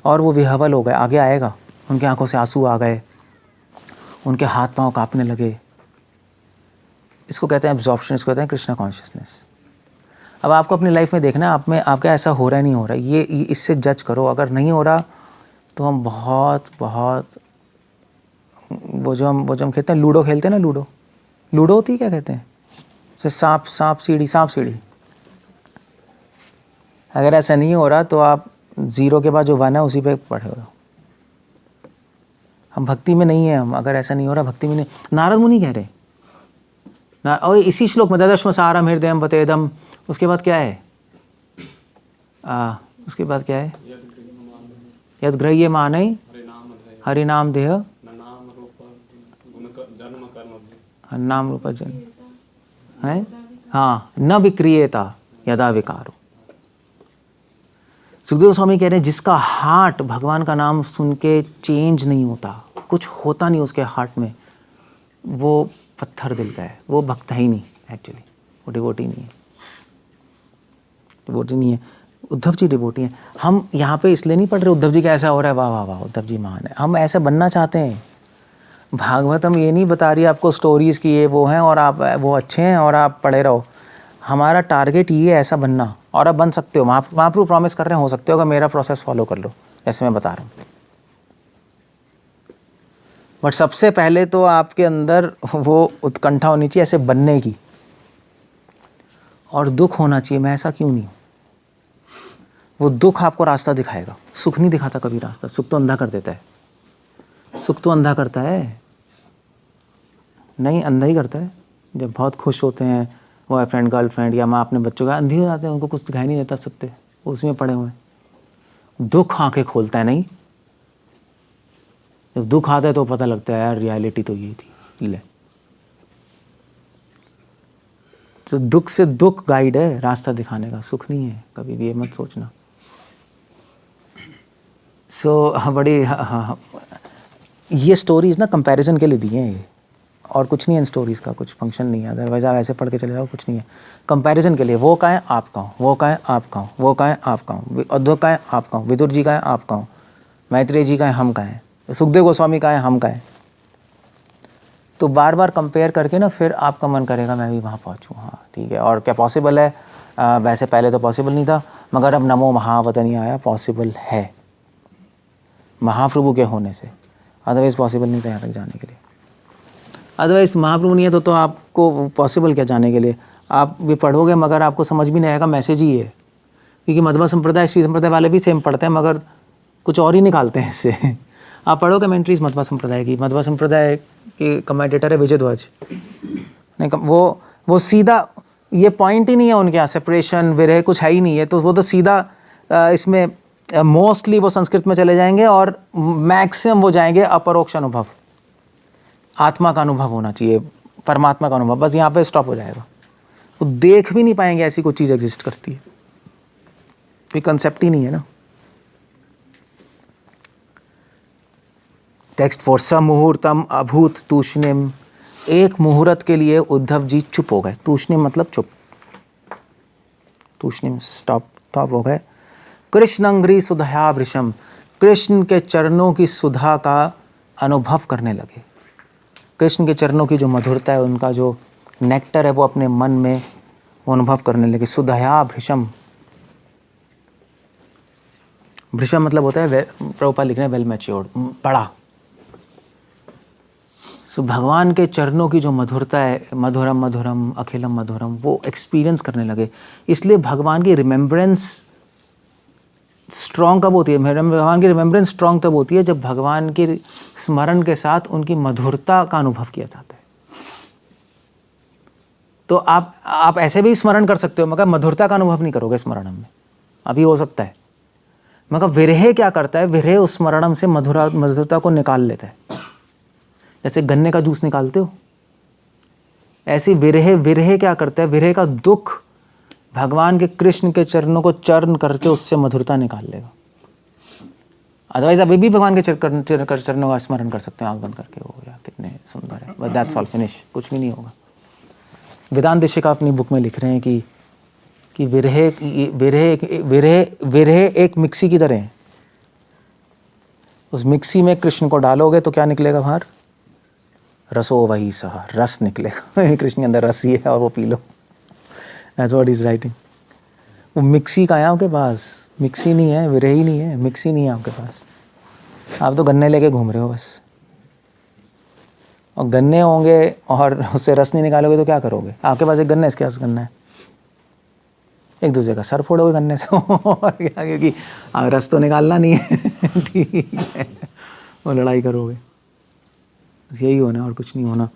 और वो विह्वल हो गए, आगे आएगा, उनकी आंखों से आंसू आ गए, उनके हाथ पांव कांपने लगे। इसको कहते हैं एब्जॉर्प्शन, इसको कहते हैं कृष्णा कॉन्शियसनेस। अब आपको अपनी लाइफ में देखना है, आप में आपका ऐसा हो रहा है नहीं हो रहा है, ये इससे जज करो। अगर नहीं हो रहा तो हम बहुत वो जो हम खेलते हैं, लूडो खेलते हैं ना, लूडो होती है, क्या कहते हैं जैसे सांप सीढ़ी। अगर ऐसा नहीं हो रहा तो आप 0 के बाद जो 1 है उसी पे पढ़े हो। हम भक्ति में नहीं है, हम अगर ऐसा नहीं हो रहा भक्ति में नहीं। नारद मुनि कह रहे और इसी श्लोक में ददश्म सारम हृदयम बतेदम, उसके बाद क्या है? उसके बाद क्या है? यद ग्रह्य मानय हरिनाम देह नाम रूप जन है, हाँ, न विक्रियेता यदा विकारो। सुखदेव स्वामी कह रहे हैं जिसका हार्ट भगवान का नाम सुन के चेंज नहीं होता, कुछ होता नहीं उसके हार्ट में, वो पत्थर दिल का है, वो भक्त ही नहीं, एक्चुअली वो डिवोटी नहीं है। उद्धव जी डिवोटी हैं। हम यहाँ पे इसलिए नहीं पढ़ रहे उद्धव जी का ऐसा हो रहा है, वाह वाह वाह उद्धव जी महान है, हम ऐसे बनना चाहते हैं। भागवतम ये नहीं बता रही आपको स्टोरीज की ये वो हैं और आप वो अच्छे हैं और आप पढ़े रहो। हमारा टारगेट ये है ऐसा बनना, और आप बन सकते हो। महाप्रभु प्रॉमिस कर रहे हैं हो सकते हो अगर मेरा प्रोसेस फॉलो कर लो जैसे मैं बता रहा हूँ। बट सबसे पहले तो आपके अंदर वो उत्कंठा होनी चाहिए ऐसे बनने की, और दुख होना चाहिए, मैं ऐसा क्यों नहीं हूँ। वो दुख आपको रास्ता दिखाएगा, सुख नहीं दिखाता कभी रास्ता। सुख तो अंधा कर देता है, सुख तो अंधा करता है, नहीं अंधा ही करता है। जब बहुत खुश होते हैं बॉयफ्रेंड गर्लफ्रेंड या माँ अपने बच्चों का, अंधी हो जाते हैं, उनको कुछ दिखाई नहीं देता सत्य, वो उसमें पड़े हुए हैं। दुख आंखें खोलता है, नहीं जब दुख आता है तो पता लगता है यार रियलिटी तो ये थी। ले तो दुख से दुख गाइड है, रास्ता दिखाने का, सुख नहीं है, कभी भी ये मत सोचना। बड़ी ये स्टोरीज ना कंपैरिजन के लिए दी हैं ये, और कुछ नहीं है इन स्टोरीज का, कुछ फंक्शन नहीं है। अदरवाइज आप ऐसे पढ़ के चले जाओ, कुछ नहीं है। कंपैरिजन के लिए, वो का है आप का हूँ, वो का है आप का हूँ, वो का है आप का हूँ, उद्धव का है आप का हूँ, विदुर जी का है आप का हूँ, मैत्रेय जी का है हम का है, सुखदेव गोस्वामी का है हम का है। तो बार बार कंपेयर करके ना फिर आपका मन करेगा मैं भी वहाँ पहुँचूँ। हाँ ठीक है, और क्या पॉसिबल है? वैसे पहले तो पॉसिबल नहीं था, मगर अब नमो महावतनी आया, पॉसिबल है महाप्रभु के होने से। अदरवाइज पॉसिबल नहीं था यहाँ तक जाने के लिए। अदरवाइज महाप्रभु नहीं है तो आपको पॉसिबल क्या जाने के लिए? आप भी पढ़ोगे मगर आपको समझ भी नहीं आएगा, मैसेज ही है। क्योंकि मध्वा संप्रदाय श्री संप्रदाय वाले भी सेम पढ़ते हैं मगर कुछ और ही निकालते हैं इससे। आप पढ़ो कमेंट्रीज मध्वा संप्रदाय की, मध्वा संप्रदाय के कमेंटेटर है विजय ध्वज। नहीं वो सीधा, ये पॉइंट ही नहीं है उनके यहाँ, सेपरेशन विरह कुछ है ही नहीं है। तो वो तो सीधा इसमें मोस्टली वो संस्कृत में चले जाएंगे और मैक्सिमम वो जाएंगे अपरोक्ष अनुभव, आत्मा का अनुभव होना चाहिए, परमात्मा का अनुभव, बस यहाँ पे स्टॉप हो जाएगा। वो देख भी नहीं पाएंगे ऐसी कोई चीज़ एग्जिस्ट करती है, कोई कंसेप्ट ही नहीं है ना। टेक्स्ट फॉर समुहूर्तम अभूत तूष्णिम, एक मुहूर्त के लिए उद्धव जी चुप हो गए। तूष्णिम मतलब चुप, तूष्णिम स्टॉप हो गए। कृष्णंग्री सुधया वृषम, कृष्ण के चरणों की सुधा का अनुभव करने लगे। कृष्ण के चरणों की जो मधुरता है, उनका जो नेक्टर है, वो अपने मन में वो अनुभव करने लगे। सुदया भृशम, भृशम मतलब होता है, प्रभुपाद लिख रहे हैं वेल मैच्योर्ड, बड़ा। सो भगवान के चरणों की जो मधुरता है, मधुरम मधुरम अखिलम मधुरम, वो एक्सपीरियंस करने लगे। इसलिए भगवान की रिमेम्बरेंस स्ट्रॉन्ग कब होती है? भगवान की रिमेम्बरेंस स्ट्रॉन्ग तब होती है जब भगवान के स्मरण के साथ उनकी मधुरता का अनुभव किया जाता है। तो आप ऐसे भी स्मरण कर सकते हो, मगर मधुरता का अनुभव नहीं करोगे स्मरणम में, अभी हो सकता है। मगर विरह क्या करता है? विरह उस स्मरणम से मधुरता को निकाल लेता है। जैसे गन्ने का जूस निकालते हो, ऐसी विरह क्या करता है? विरह का दुख भगवान के कृष्ण के चरणों को चरण करके उससे मधुरता निकाल लेगा। अदरवाइज अभी भी भगवान के चरणों का स्मरण कर सकते हैं आंख बंद करके, हो या कितने सुंदर है, बट दैट्स ऑल, फिनिश, कुछ भी नहीं होगा। वेदांत दिशिका अपनी बुक में लिख रहे हैं कि विरह एक मिक्सी की तरह है। उस मिक्सी में कृष्ण को डालोगे तो क्या निकलेगा बाहर? रसो वही सह, रस निकलेगा। कृष्ण के अंदर रस ही है और वो P low. That's what is writing. वो मिक्सी का है आपके पास, मिक्सी नहीं है, विरह ही नहीं है, मिक्सी नहीं है आपके पास। आप तो गन्ने लेके घूम रहे हो बस, और गन्ने होंगे और उससे रस नहीं निकालोगे तो क्या करोगे? आपके पास एक गन्ना है, इसके पास गन्ना है, एक दूसरे का सर फोड़ोगे गन्ने से। और क्या, क्योंकि रस तो निकालना नहीं है। ठीक है, वो लड़ाई करोगे। यही होना और कुछ नहीं होना।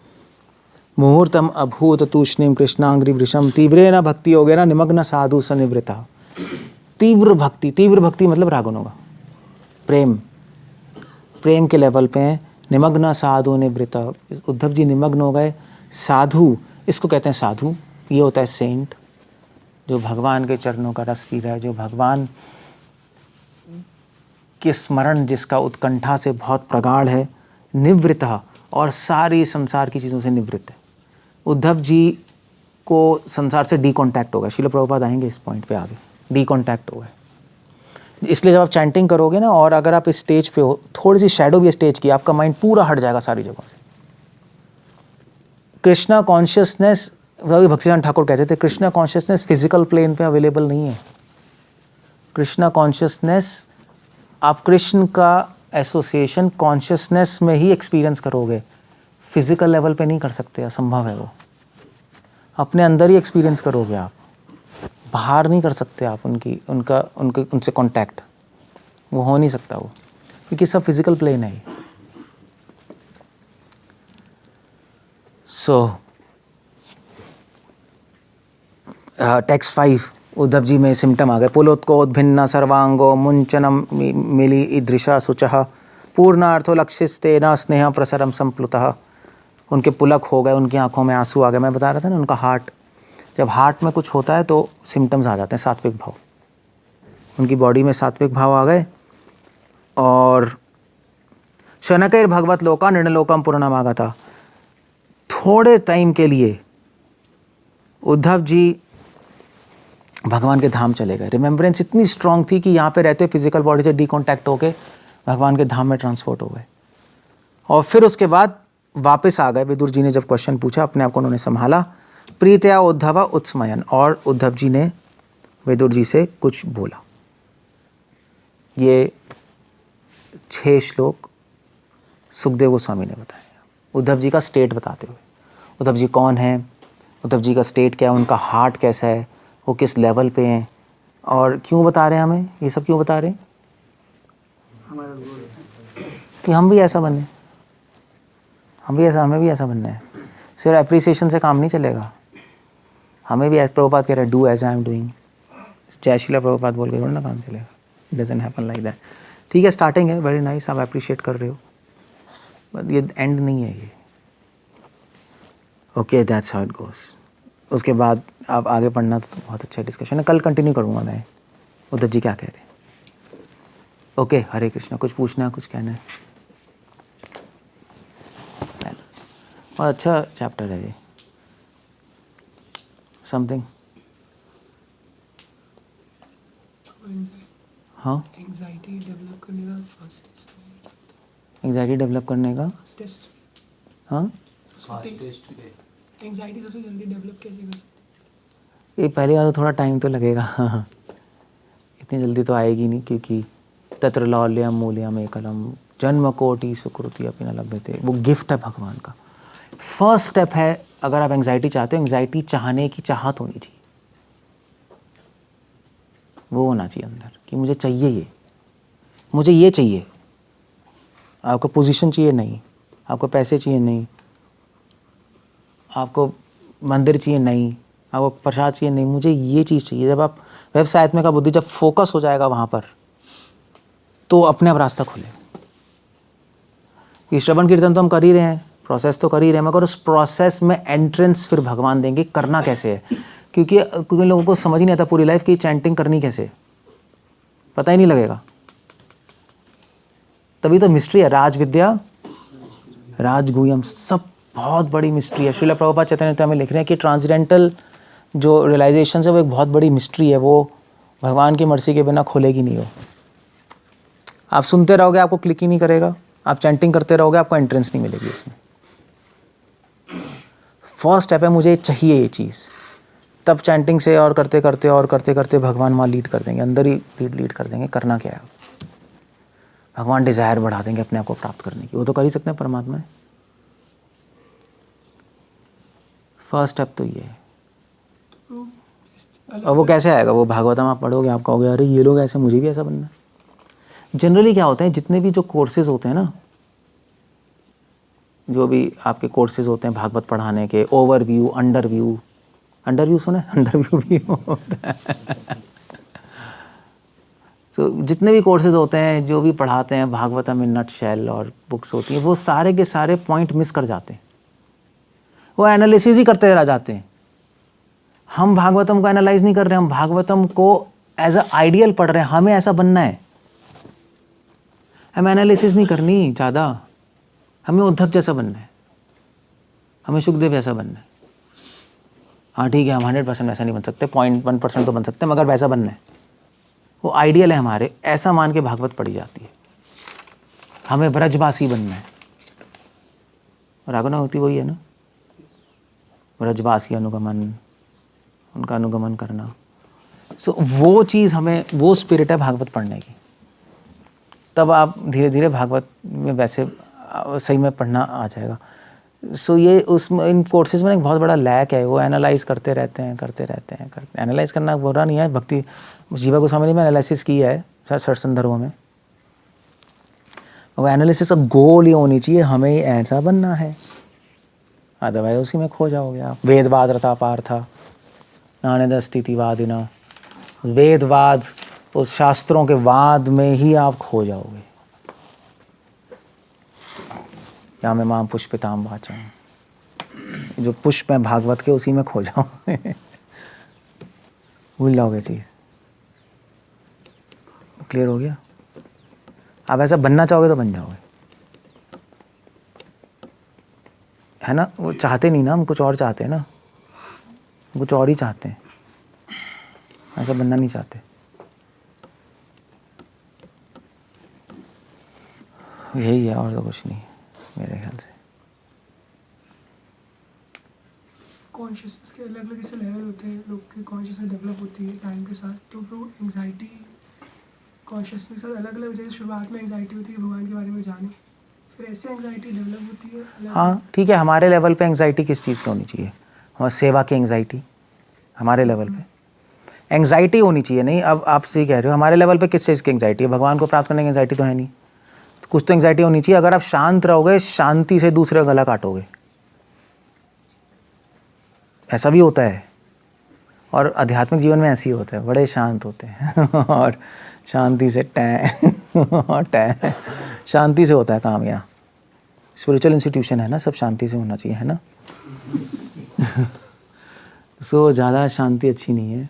मुहूर्तम अभूत तूष्णीम कृष्णांग्री वृषम तीव्रे न भक्ति हो गया ना निमग्न साधु सनिवृता। तीव्र भक्ति मतलब रागुनोगा, प्रेम, प्रेम के लेवल पे हैं। निमग्न साधु निवृता, उद्धव जी निमग्न हो गए। साधु, इसको कहते हैं साधु, ये होता है सेंट, जो भगवान के चरणों का रस पी रहा है, जो भगवान के स्मरण जिसका उत्कंठा से बहुत प्रगाढ़ है। निवृता, और सारी संसार की चीज़ों से निवृत्त है। उद्धव जी को संसार से डीकॉन्टैक्ट हो गया। श्रील प्रभुपाद आएंगे इस पॉइंट पे आगे, डीकॉन्टैक्ट हो गए। इसलिए जब आप चैंटिंग करोगे ना, और अगर आप इस स्टेज पे हो, थोड़ी सी शैडो भी स्टेज की, आपका माइंड पूरा हट जाएगा सारी जगहों से। कृष्णा कॉन्शियसनेस, भक्तिसिद्धांत ठाकुर कहते थे, कृष्णा कॉन्शियसनेस फिजिकल प्लेन पे अवेलेबल नहीं है। कृष्णा कॉन्शियसनेस, आप कृष्ण का एसोसिएशन कॉन्शियसनेस में ही एक्सपीरियंस करोगे, फिजिकल लेवल पे नहीं कर सकते, असंभव है वो। अपने अंदर ही एक्सपीरियंस करोगे आप, बाहर नहीं कर सकते आप उनसे कांटेक्ट, वो हो नहीं सकता वो, क्योंकि सब फिजिकल प्लेन है। सो टेक्स्ट 5, उद्धव जी में सिम्टम आ गए। पुलोत्कोद्भिन्न सर्वांगो मुंचनम मिली ईदृशा शुचः पूर्णार्थो लक्षिस्ते न स्नेह प्रसरम संप्लुतः। उनके पुलक हो गए, उनकी आंखों में आंसू आ गए। मैं बता रहा था ना, उनका हार्ट, जब हार्ट में कुछ होता है तो सिम्टम्स आ जाते हैं, सात्विक भाव। उनकी बॉडी में सात्विक भाव आ गए। और शनकैर भगवत लोका निर्णलोकम पूर्णम आगता, थोड़े टाइम के लिए उद्धव जी भगवान के धाम चले गए। रिमेम्बरेंस इतनी स्ट्रांग थी कि यहाँ पे रहते हुए फिजिकल बॉडी से डीकॉन्टैक्ट होके भगवान के धाम में ट्रांसपोर्ट हो गए। और फिर उसके बाद वापस आ गए। विदुर जी ने जब क्वेश्चन पूछा, अपने आप को उन्होंने संभाला। प्रीतया उद्धव उत्स्मयन, और उद्धव जी ने विदुर जी से कुछ बोला। ये 6 श्लोक सुखदेव गोस्वामी ने बताया उद्धव जी का स्टेट बताते हुए। उद्धव जी कौन है, उद्धव जी का स्टेट क्या है, उनका हार्ट कैसा है, वो किस लेवल पे हैं, और क्यों बता रहे हैं हमें ये सब, क्यों बता रहे हैं? कि हम भी ऐसा बने, हमें भी ऐसा बनना है। सिर्फ एप्रिसिएशन से काम नहीं चलेगा, हमें भी, प्रभुपाद कह रहे हैं, do as I am doing. जय श्रीला प्रभुपाद बोल के थोड़ा ना काम चलेगा, it doesn't happen like that. ठीक है, स्टार्टिंग है, वेरी नाइस, आप अप्रिशिएट कर रहे हो, बट ये एंड नहीं है ये। Okay, that's how it goes. उसके बाद आप आगे पढ़ना, तो बहुत अच्छा डिस्कशन है, कल कंटिन्यू करूँगा मैं उद्धव जी क्या कह रहे हैं। ओके, हरे कृष्णा। कुछ पूछना है, कुछ कहना है? बहुत अच्छा चैप्टर है ये। समथिंग? हाँ, एंजाइटी डेवलप करने का फर्स्ट टेस्ट, एंग्जाइटी डेवलप करने का, टेस्ट हाँ, एंग्जाइटी सबसे जल्दी डेवलप कैसे कर सकते ये पहली बात तो थोड़ा टाइम तो लगेगा इतनी जल्दी तो आएगी नहीं, क्योंकि तत्र लौल्यम मूल्यम एकलम जन्म कोटि सुकृति अपनी न लभ्यते, वो गिफ्ट है भगवान का। फर्स्ट स्टेप है, अगर आप एंग्जाइटी चाहते हो, एंग्जाइटी चाहने की चाहत होनी चाहिए, वो होना चाहिए अंदर कि मुझे चाहिए ये, मुझे ये चाहिए। आपको पोजीशन चाहिए नहीं, आपको पैसे चाहिए नहीं, आपको मंदिर चाहिए नहीं, आपको प्रसाद चाहिए नहीं, मुझे ये चीज़ चाहिए। जब आप व्यवसाय में का बुद्धि जब फोकस हो जाएगा वहाँ पर, तो अपने आप रास्ता खुले। ये श्रवण कीर्तन तो हम कर ही रहे हैं, प्रोसेस तो कर ही रहे हैं, मगर उस प्रोसेस में एंट्रेंस फिर भगवान देंगे करना कैसे है। क्योंकि लोगों को समझ ही नहीं आता पूरी लाइफ की चैंटिंग करनी कैसे, पता ही नहीं लगेगा। तभी तो मिस्ट्री है, राज विद्या राजगुह्यम, सब बहुत बड़ी मिस्ट्री है। श्रील प्रभुपाद चैतन्य में लिख रहे हैं कि ट्रांसडेंटल जो रियलाइजेशन है वो एक बहुत बड़ी मिस्ट्री है, वो भगवान की मर्जी के बिना खोलेगी नहीं। हो आप सुनते रहोगे आपको क्लिक ही नहीं करेगा, आप चैंटिंग करते रहोगे आपको एंट्रेंस नहीं मिलेगी इसमें। फर्स्ट स्टेप है मुझे चाहिए ये चीज़, तब चैंटिंग से और करते करते भगवान वहाँ लीड कर देंगे, अंदर ही लीड कर देंगे। करना क्या है, भगवान डिज़ायर बढ़ा देंगे अपने आप को प्राप्त करने की, वो तो कर ही सकते हैं परमात्मा। फर्स्ट स्टेप तो ये है। और वो कैसे आएगा, वो भागवतम आप पढ़ोगे आप कहोगे अरे ये लोग ऐसे, मुझे भी ऐसा बनना है। जनरली क्या होता है, जितने भी जो कोर्सेज होते हैं ना, जो भी आपके कोर्सेज होते हैं भागवत पढ़ाने के, ओवरव्यू, अंडरव्यू सुना है, अंडरव्यू भी होता है। तो जितने भी कोर्सेज होते हैं, जो भी पढ़ाते हैं भागवतम इन नट शेल और बुक्स होती हैं, वो सारे के सारे पॉइंट मिस कर जाते हैं, वो एनालिसिस ही करते रह जाते हैं। हम भागवतम को एनालाइज नहीं कर रहे, हम भागवतम को एज अ आइडियल पढ़ रहे हैं, हमें ऐसा बनना है। हमें एनालिसिस नहीं करनी ज़्यादा, हमें उद्धव जैसा बनना है, हमें सुखदेव जैसा बनना है। हाँ ठीक है, हम 100% वैसा नहीं बन सकते, 0.1% तो बन सकते हैं, मगर वैसा बनना है, वो आइडियल है हमारे, ऐसा मान के भागवत पढ़ी जाती है। हमें ब्रजवासी बनना है, रागना होती वही है ना, ब्रजवासी अनुगमन, उनका अनुगमन करना। सो वो चीज़ हमें, वो स्पिरिट है भागवत पढ़ने की। तब आप धीरे धीरे भागवत में वैसे सही में पढ़ना आ जाएगा। सो ये उसमें इन कोर्सेज में एक बहुत बड़ा लैक है, वो एनालाइज करते रहते हैं। एनालाइज करना बुरा नहीं है, भक्ति जीवा गोस्वामी ने एनालिसिस की है सर संदर्भों में। वो एनालिसिस का गोल ये होनी चाहिए, हमें ऐसा बनना है, अदरवाइज उसी में खो जाओगे आप। वेदवाद रथा पार्था नान्यद स्थितिवादिना, वेदवाद उस शास्त्रों के वाद में ही आप खो जाओगे। या मैं मां पुष्पिताम वाचम, जो पुष्प है भागवत के, उसी में खो जाओगे, भूल जाओगे चीज़। क्लियर हो गया? आप ऐसा बनना चाहोगे तो बन जाओगे, है ना। वो चाहते नहीं ना, हम कुछ और चाहते हैं ना, कुछ और ही चाहते हैं, ऐसा बनना नहीं चाहते। यही है, और तो कुछ नहीं मेरे ख्याल से। कॉन्शियसनेस के अलग अलग ऐसे लेवल होते हैं, लोग की कॉन्शियसनेस डेवलप होती है टाइम के साथ। तो वो एंग्जाइटी कॉन्शियसनेस अलग अलग, जैसे शुरुआत में एंग्जाइटी होती है भगवान के बारे में जाने, फिर ऐसे एंग्जाइटी डेवलप होती है अलग। हाँ ठीक है, हमारे लेवल पे एंग्जाइटी किस चीज़ की होनी चाहिए, हमारी सेवा की एंग्जाइटी हमारे लेवल पे एंग्जाइटी होनी चाहिए। नहीं, अब आप सही कह रहे हो, हमारे लेवल पे किस चीज़ की एंग्जाइटी है, भगवान को प्राप्त करने की एंग्जाइटी तो है नहीं, तो कुछ तो एंग्जाइटी होनी चाहिए। अगर आप शांत रहोगे, शांति से दूसरे का गला काटोगे, ऐसा भी होता है। और आध्यात्मिक जीवन में ऐसे ही होता है, बड़े शांत होते हैं और शांति से टै शांति से होता है काम। यहाँ स्पिरिचुअल इंस्टीट्यूशन है ना, सब शांति से होना चाहिए, है ना। सो ज़्यादा शांति अच्छी नहीं है।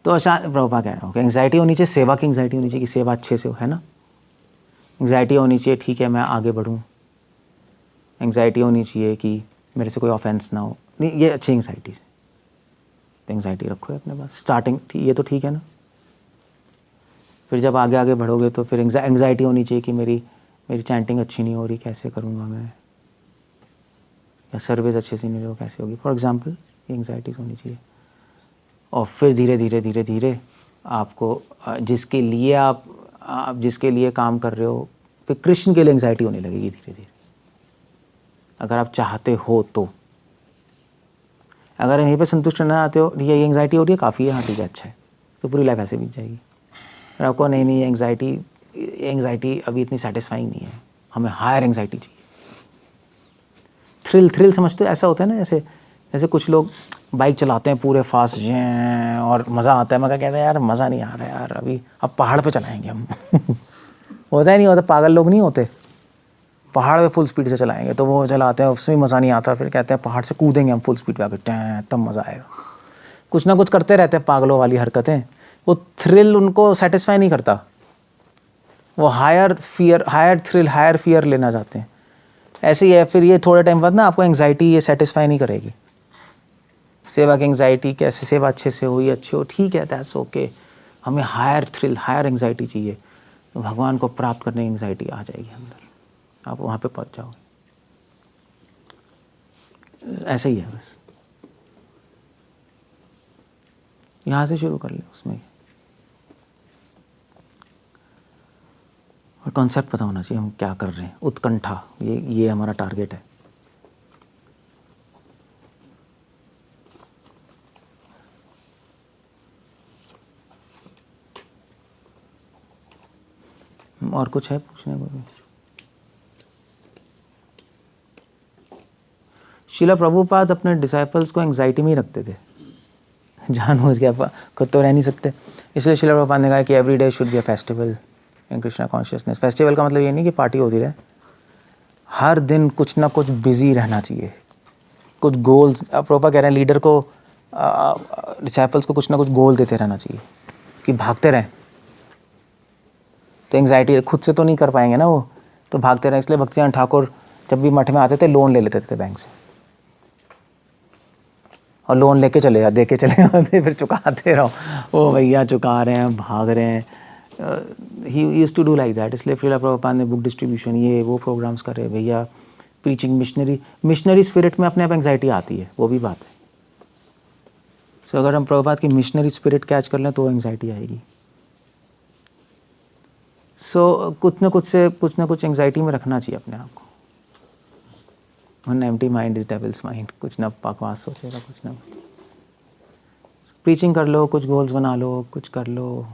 तो प्रभुपाद कह रहा हूँ कि एंग्जाइटी होनी चाहिए, सेवा की एंग्जाइटी होनी चाहिए कि सेवा अच्छे से हो, है ना। एंग्जाइटी होनी चाहिए ठीक है मैं आगे बढ़ूँ, एंग्जाइटी होनी चाहिए कि मेरे से कोई ऑफेंस ना हो, नहीं ये अच्छी एंग्जाइटी से, तो एंग्जाइटी रखो अपने पास स्टार्टिंग, ये तो ठीक है ना। फिर जब आगे आगे बढ़ोगे तो फिर एंग्जाइटी होनी चाहिए कि मेरी चैंटिंग अच्छी नहीं हो रही, कैसे करूँगा मैं, या सर्विस अच्छे से नहीं हो कैसे होगी, फॉर एग्जांपल ये एंग्जाइटीज़ होनी चाहिए। और फिर धीरे धीरे धीरे धीरे आपको जिसके लिए आप जिसके लिए काम कर रहे हो, फिर कृष्ण के लिए एंग्जाइटी होने लगेगी धीरे धीरे, अगर आप चाहते हो तो। अगर यहीं पे संतुष्ट ना आते हो, ये एंग्जाइटी हो रही है, काफ़ी है, हाँ ठीक है, अच्छा है, तो पूरी लाइफ ऐसे बीत जाएगी। और आपको नहीं एंग्जाइटी अभी इतनी सेटिस्फाइंग नहीं है, हमें हायर एंग्जाइटी चाहिए। थ्रिल समझते हो, ऐसा होता है ना, जैसे कुछ लोग बाइक चलाते हैं पूरे फास्ट और मज़ा आता है, मगर कहते हैं यार मज़ा नहीं आ रहा है यार, अभी अब पहाड़ पे चलाएंगे हम होता ही नहीं होता, पागल लोग नहीं होते, पहाड़ पे फुल स्पीड से चलाएंगे, तो वो चलाते हैं, उसमें मज़ा नहीं आता, फिर कहते हैं पहाड़ से कूदेंगे हम फुल स्पीड पे आके, तब मज़ा आएगा। कुछ ना कुछ करते रहते हैं पागलों वाली हरकतें, वो थ्रिल उनको सेटिस्फाई नहीं करता, वो हायर थ्रिल हायर फियर लेना चाहते हैं। ऐसे ही है, फिर ये थोड़े टाइम बाद ना आपको एंग्जाइटी ये सेटिस्फाई नहीं करेगी। सेवा की एंग्जाइटी, कैसे सेवा अच्छे से हुई, अच्छी हो, ठीक है, दैट्स ओके, हमें हायर थ्रिल हायर एंग्जाइटी चाहिए, तो भगवान को प्राप्त करने की एंग्जाइटी आ जाएगी अंदर, आप वहाँ पे पहुँच जाओगे। ऐसे ही है बस, यहाँ से शुरू कर ले उसमें, और कॉन्सेप्ट पता होना चाहिए हम क्या कर रहे हैं। उत्कंठा, ये हमारा टारगेट है। और कुछ है पूछने को? शिला प्रभुपाद अपने डिसाइपल्स को एंग्जाइटी में ही रखते थे, जानबूझ के, खुद तो रह नहीं सकते, इसलिए शिला प्रभुपाद ने कहा कि every day should be a festival in Krishna consciousness. Festival का मतलब ये नहीं कि पार्टी होती रहे, हर दिन कुछ ना कुछ बिजी रहना चाहिए, कुछ गोल्स। प्रभुपाद कह रहे हैं लीडर को, डिसाइपल्स को कुछ ना कुछ गोल देते रहना चाहिए कि भागते रहें, तो एंग्जाइटी खुद से तो नहीं कर पाएंगे ना वो, तो भागते रहें। इसलिए भक्तिसिंह ठाकुर जब भी मठ में आते थे लोन ले लेते थे बैंक से, और लोन लेके चले जाते, दे के चले जाते, फिर चुकाते रहो, वो भैया चुका रहे हैं, भाग रहे हैं। He used to do like that. इसलिए श्रील प्रभुपाद ने बुक डिस्ट्रीब्यूशन ये वो प्रोग्राम्स करे, भैया प्रीचिंग, मिशनरी स्पिरिट में अपने आप एंग्जाइटी आती है, वो भी बात है। सो अगर हम प्रभुपाद की मिशनरी स्पिरिट कैच कर लें तो एंग्जाइटी आएगी। सो कुछ ना कुछ एंग्जाइटी में रखना चाहिए अपने आप को। Empty mind is devil's mind, कुछ ना बकवास सोचेगा, कुछ ना प्रीचिंग कर लो, कुछ गोल्स बना लो, कुछ कर लो,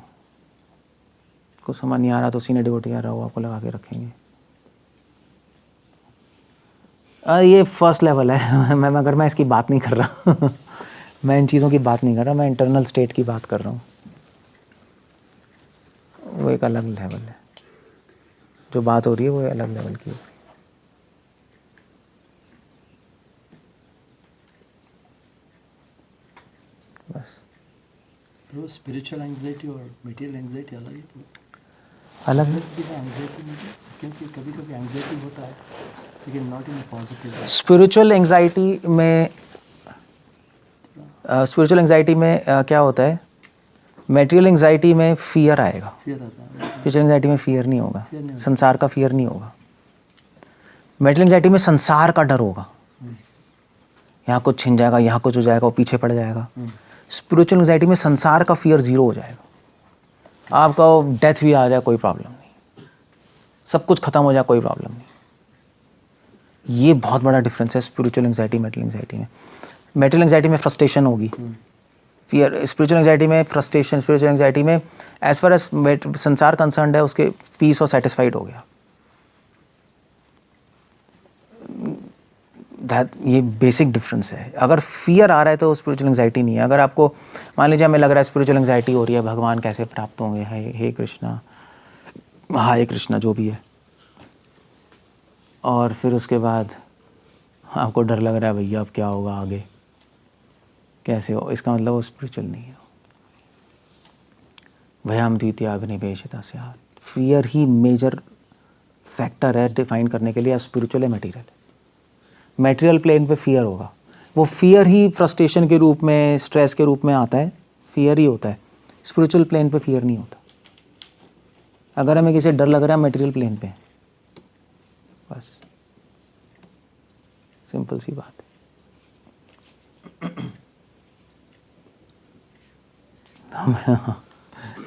कुछ समझ नहीं आ रहा तो सीने डिवोटियाँ रहो, आपको लगा के रखेंगे। ये फर्स्ट लेवल है मगर मैं इसकी बात नहीं कर रहा मैं इन चीज़ों की बात नहीं कर रहा, मैं इंटरनल स्टेट की बात कर रहा हूँ, वो एक अलग लेवल है। जो बात हो रही है वो अलग लेवल की है। बस तो स्पिरिचुअल एंग्जाइटी और मटेरियल एंग्जाइटी अलग है, अलग है। एंग्जाइटी में, क्योंकि कभी कभी एंग्जाइटी होता है लेकिन not in positive. Spiritual anxiety में क्या होता है, मटेरियल एंग्जाइटी में फियर आएगा, फियर आता है, स्पिरिचुअल एंग्जाइटी में फियर नहीं होगा, संसार का फियर नहीं होगा। मटेरियल एंग्जाइटी में संसार का डर होगा, यहाँ कुछ छिन जाएगा, यहाँ कुछ हो जाएगा, वो पीछे पड़ जाएगा। स्पिरिचुअल एंग्जाइटी में संसार का फियर जीरो हो जाएगा, आपका डेथ भी आ जाए कोई प्रॉब्लम नहीं, सब कुछ खत्म हो जाए कोई प्रॉब्लम नहीं। ये बहुत बड़ा डिफरेंस है स्पिरिचुअल एंग्जाइटी मटेरियल एंग्जाइटी में। मटेरियल एंग्जाइटी में फ्रस्ट्रेशन होगी, फियर। स्पिरिचुअल एंग्जाइटी में फ्रस्ट्रेशन, स्पिरिचुअल एंग्जाइटी में एज फार एज संसार कंसर्न्ड है उसके पीस और सेटिस्फाइड हो गया। ये बेसिक डिफरेंस है। अगर फियर आ रहा है तो स्पिरिचुअल एंग्जाइटी नहीं है। अगर आपको मान लीजिए हमें लग रहा है स्पिरिचुअल एंग्जाइटी हो रही है, भगवान कैसे प्राप्त होंगे, हे कृष्णा, हाय कृष्णा, जो भी है, और फिर उसके बाद आपको डर लग रहा है भैया अब क्या होगा आगे, कैसे हो, इसका मतलब वो स्पिरिचुअल नहीं है। भयाम द्वितीय अभिनिवेशता से फियर ही मेजर फैक्टर है डिफाइन करने के लिए स्पिरिचुअल है मटेरियल। मटेरियल प्लेन पे फियर होगा, वो फियर ही फ्रस्ट्रेशन के रूप में, स्ट्रेस के रूप में आता है, फियर ही होता है। स्पिरिचुअल प्लेन पे फियर नहीं होता। अगर हमें किसी डर लग रहा है मटेरियल प्लेन पे, बस सिंपल सी बात है।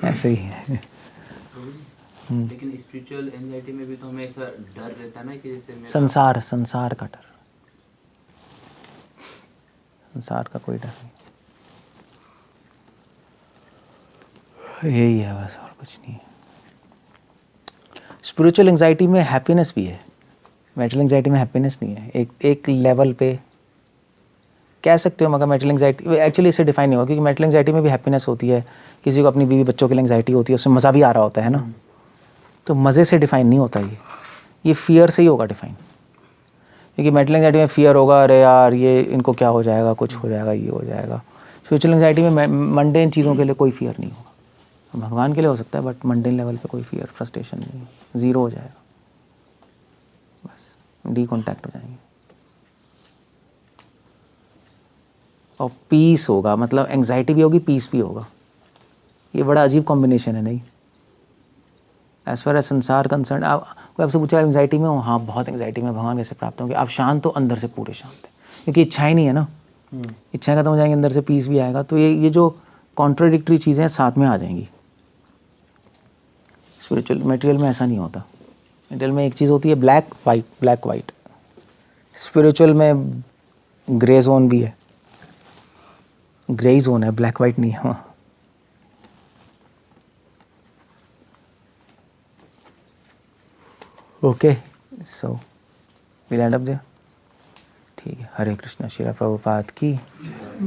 ऐसे ही है। लेकिन स्पिरिचुअल एंजाइटी में भी तो हमें ऐसा डर रहता है ना कि जैसे मेरा संसार का डर, संसार का कोई डर नहीं, यही है बस, और कुछ नहीं है। स्पिरिचुअल एंजाइटी में हैप्पीनेस भी है, मेंटल एंजाइटी में हैप्पीनेस नहीं है। एक लेवल पे कह सकते हो, मगर मेंटल एंजाइटी एक्चुअली इसे डिफाइन नहीं होगा, क्योंकि मेंटल एंजाइटी में भी हैप्पीनेस होती है। किसी को अपनी बीवी बच्चों के लिए एंजाइटी होती है, उसमें मज़ा भी आ रहा होता है ना, तो मज़े से डिफाइन नहीं होता ये फियर से ही होगा डिफाइन। क्योंकि मेंटल एंजाइटी में फियर होगा, अरे यार ये इनको क्या हो जाएगा, कुछ हो जाएगा, ये हो जाएगा। स्पिरिचुअल एंजाइटी में मंडेन चीज़ों के लिए कोई फियर नहीं होगा। भगवान के लिए हो सकता है, बट मंडेन लेवल पे कोई फियर फ्रस्ट्रेशन नहीं, ज़ीरो हो जाएगा, बस डी कॉन्टैक्ट हो जाएंगे। और पीस होगा, मतलब एंजाइटी भी होगी, पीस भी होगा। ये बड़ा अजीब कॉम्बिनेशन है नहीं। एज फार एज संसार कंसर्न, आप कोई आपसे पूछा एंजाइटी में हो, हाँ बहुत एंजाइटी में, भगवान कैसे प्राप्त होंगे? आप शांत हो, अंदर से पूरे शांत है, क्योंकि इच्छाएं नहीं है ना। इच्छाएं खत्म हो जाएंगी, अंदर से पीस भी आएगा। तो ये जो कॉन्ट्राडिक्टरी चीज़ें साथ में आ जाएंगी। स्पिरिचुअल मटेरियल में ऐसा नहीं होता। मटेरियल में एक चीज़ होती है black white, black white. Spiritual में ग्रे जोन भी है, ग्रे जोन है, ब्लैक वाइट नहीं है वहाँ। Okay, so will end up there. ठीक है, हरे कृष्णा, श्रील प्रभुपाद की।